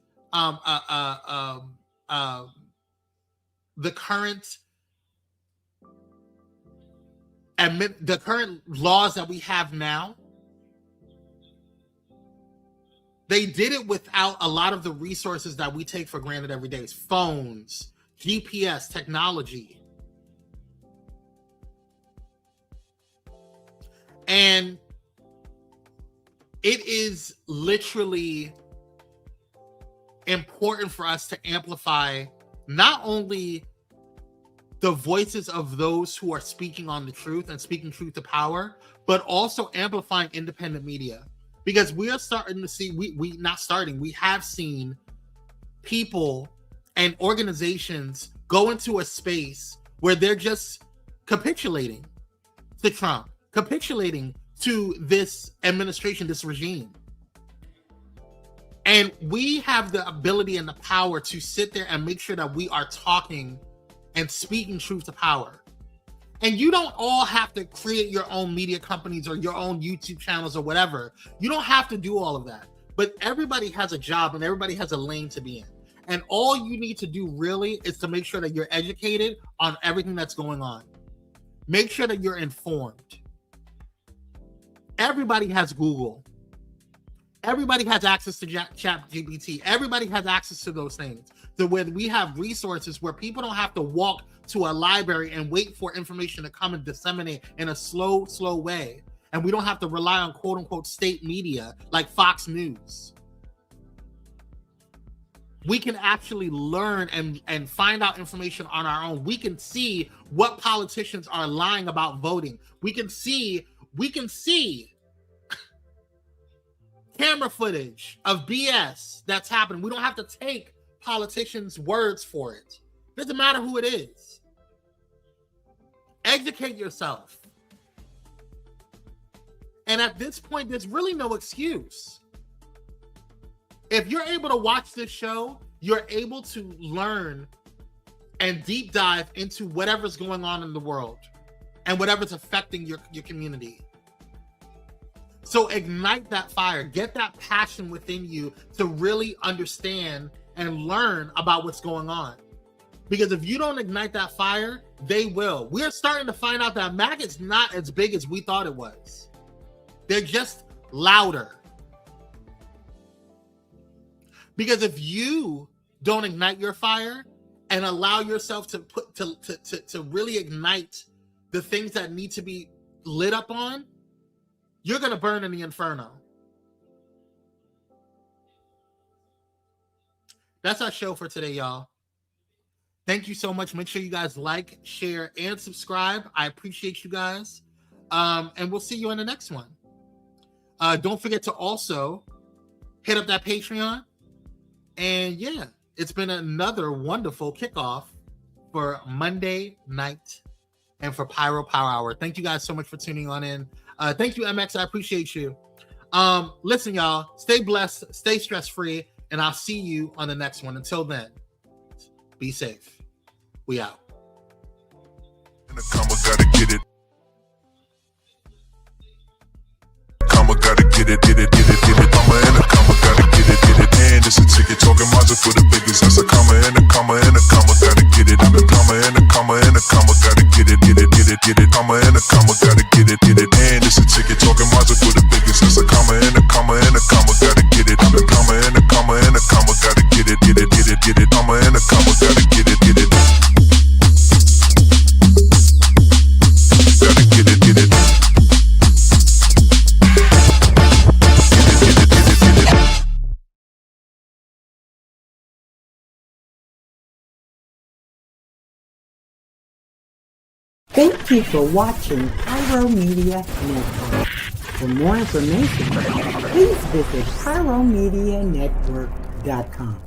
the current laws that we have now. They did it without a lot of the resources that we take for granted every day. Phones, GPS, technology. And it is literally important for us to amplify not only the voices of those who are speaking on the truth and speaking truth to power, but also amplifying independent media. Because we are starting to see, we have seen people and organizations go into a space where they're just capitulating to Trump, capitulating to this administration, this regime. And we have the ability and the power to sit there and make sure that we are talking and speaking truth to power. And you don't all have to create your own media companies or your own YouTube channels or whatever. You don't have to do all of that. But everybody has a job and everybody has a lane to be in. And all you need to do really is to make sure that you're educated on everything that's going on. Make sure that you're informed. Everybody has Google. Everybody has access to ChatGPT. Everybody has access to those things. So where we have resources where people don't have to walk to a library and wait for information to come and disseminate in a slow way. And we don't have to rely on quote unquote state media like Fox News. We can actually learn and find out information on our own. We can see what politicians are lying about voting. We can see camera footage of BS that's happening. We don't have to take politicians' words for it. Doesn't matter who it is. Educate yourself. And at this point, there's really no excuse. If you're able to watch this show, you're able to learn and deep dive into whatever's going on in the world and whatever's affecting your community. So ignite that fire, get that passion within you to really understand and learn about what's going on. Because if you don't ignite that fire, they will. We're starting to find out that maggots not as big as we thought it was. They're just louder. Because if you don't ignite your fire and allow yourself to to really ignite the things that need to be lit up on, you're going to burn in the inferno. That's our show for today, y'all. Thank you so much. Make sure you guys like, share, and subscribe. I appreciate you guys. And we'll see you in the next one. Don't forget to also hit up that Patreon. And yeah, it's been another wonderful kickoff for Monday night and for Pyro Power Hour. Thank you guys so much for tuning on in. Thank you, MX. I appreciate you. Listen, y'all, stay blessed, stay stress-free, and I'll see you on the next one. Until then, be safe. We out. Gotta get it. Gotta get it, get it, get it, get it. Comma and a comma, gotta get it, get it. And it's a ticket talking Mazda for the biggest. That's a comma and a comma and a comma, gotta get it. And a comma and a comma and a comma, gotta get it, get it, get it, get it. Comma and a comma, gotta get it, get it. And it's a ticket talking Mazda for the biggest. That's a comma and a comma and a comma, gotta get it. And a comma and a comma and a comma, gotta get it, get it, get it, get it. Comma and a comma, gotta get it, get it. Gotta get it, get it. Thank you for watching Pyro Media Network. For more information, please visit pyromedianetwork.com.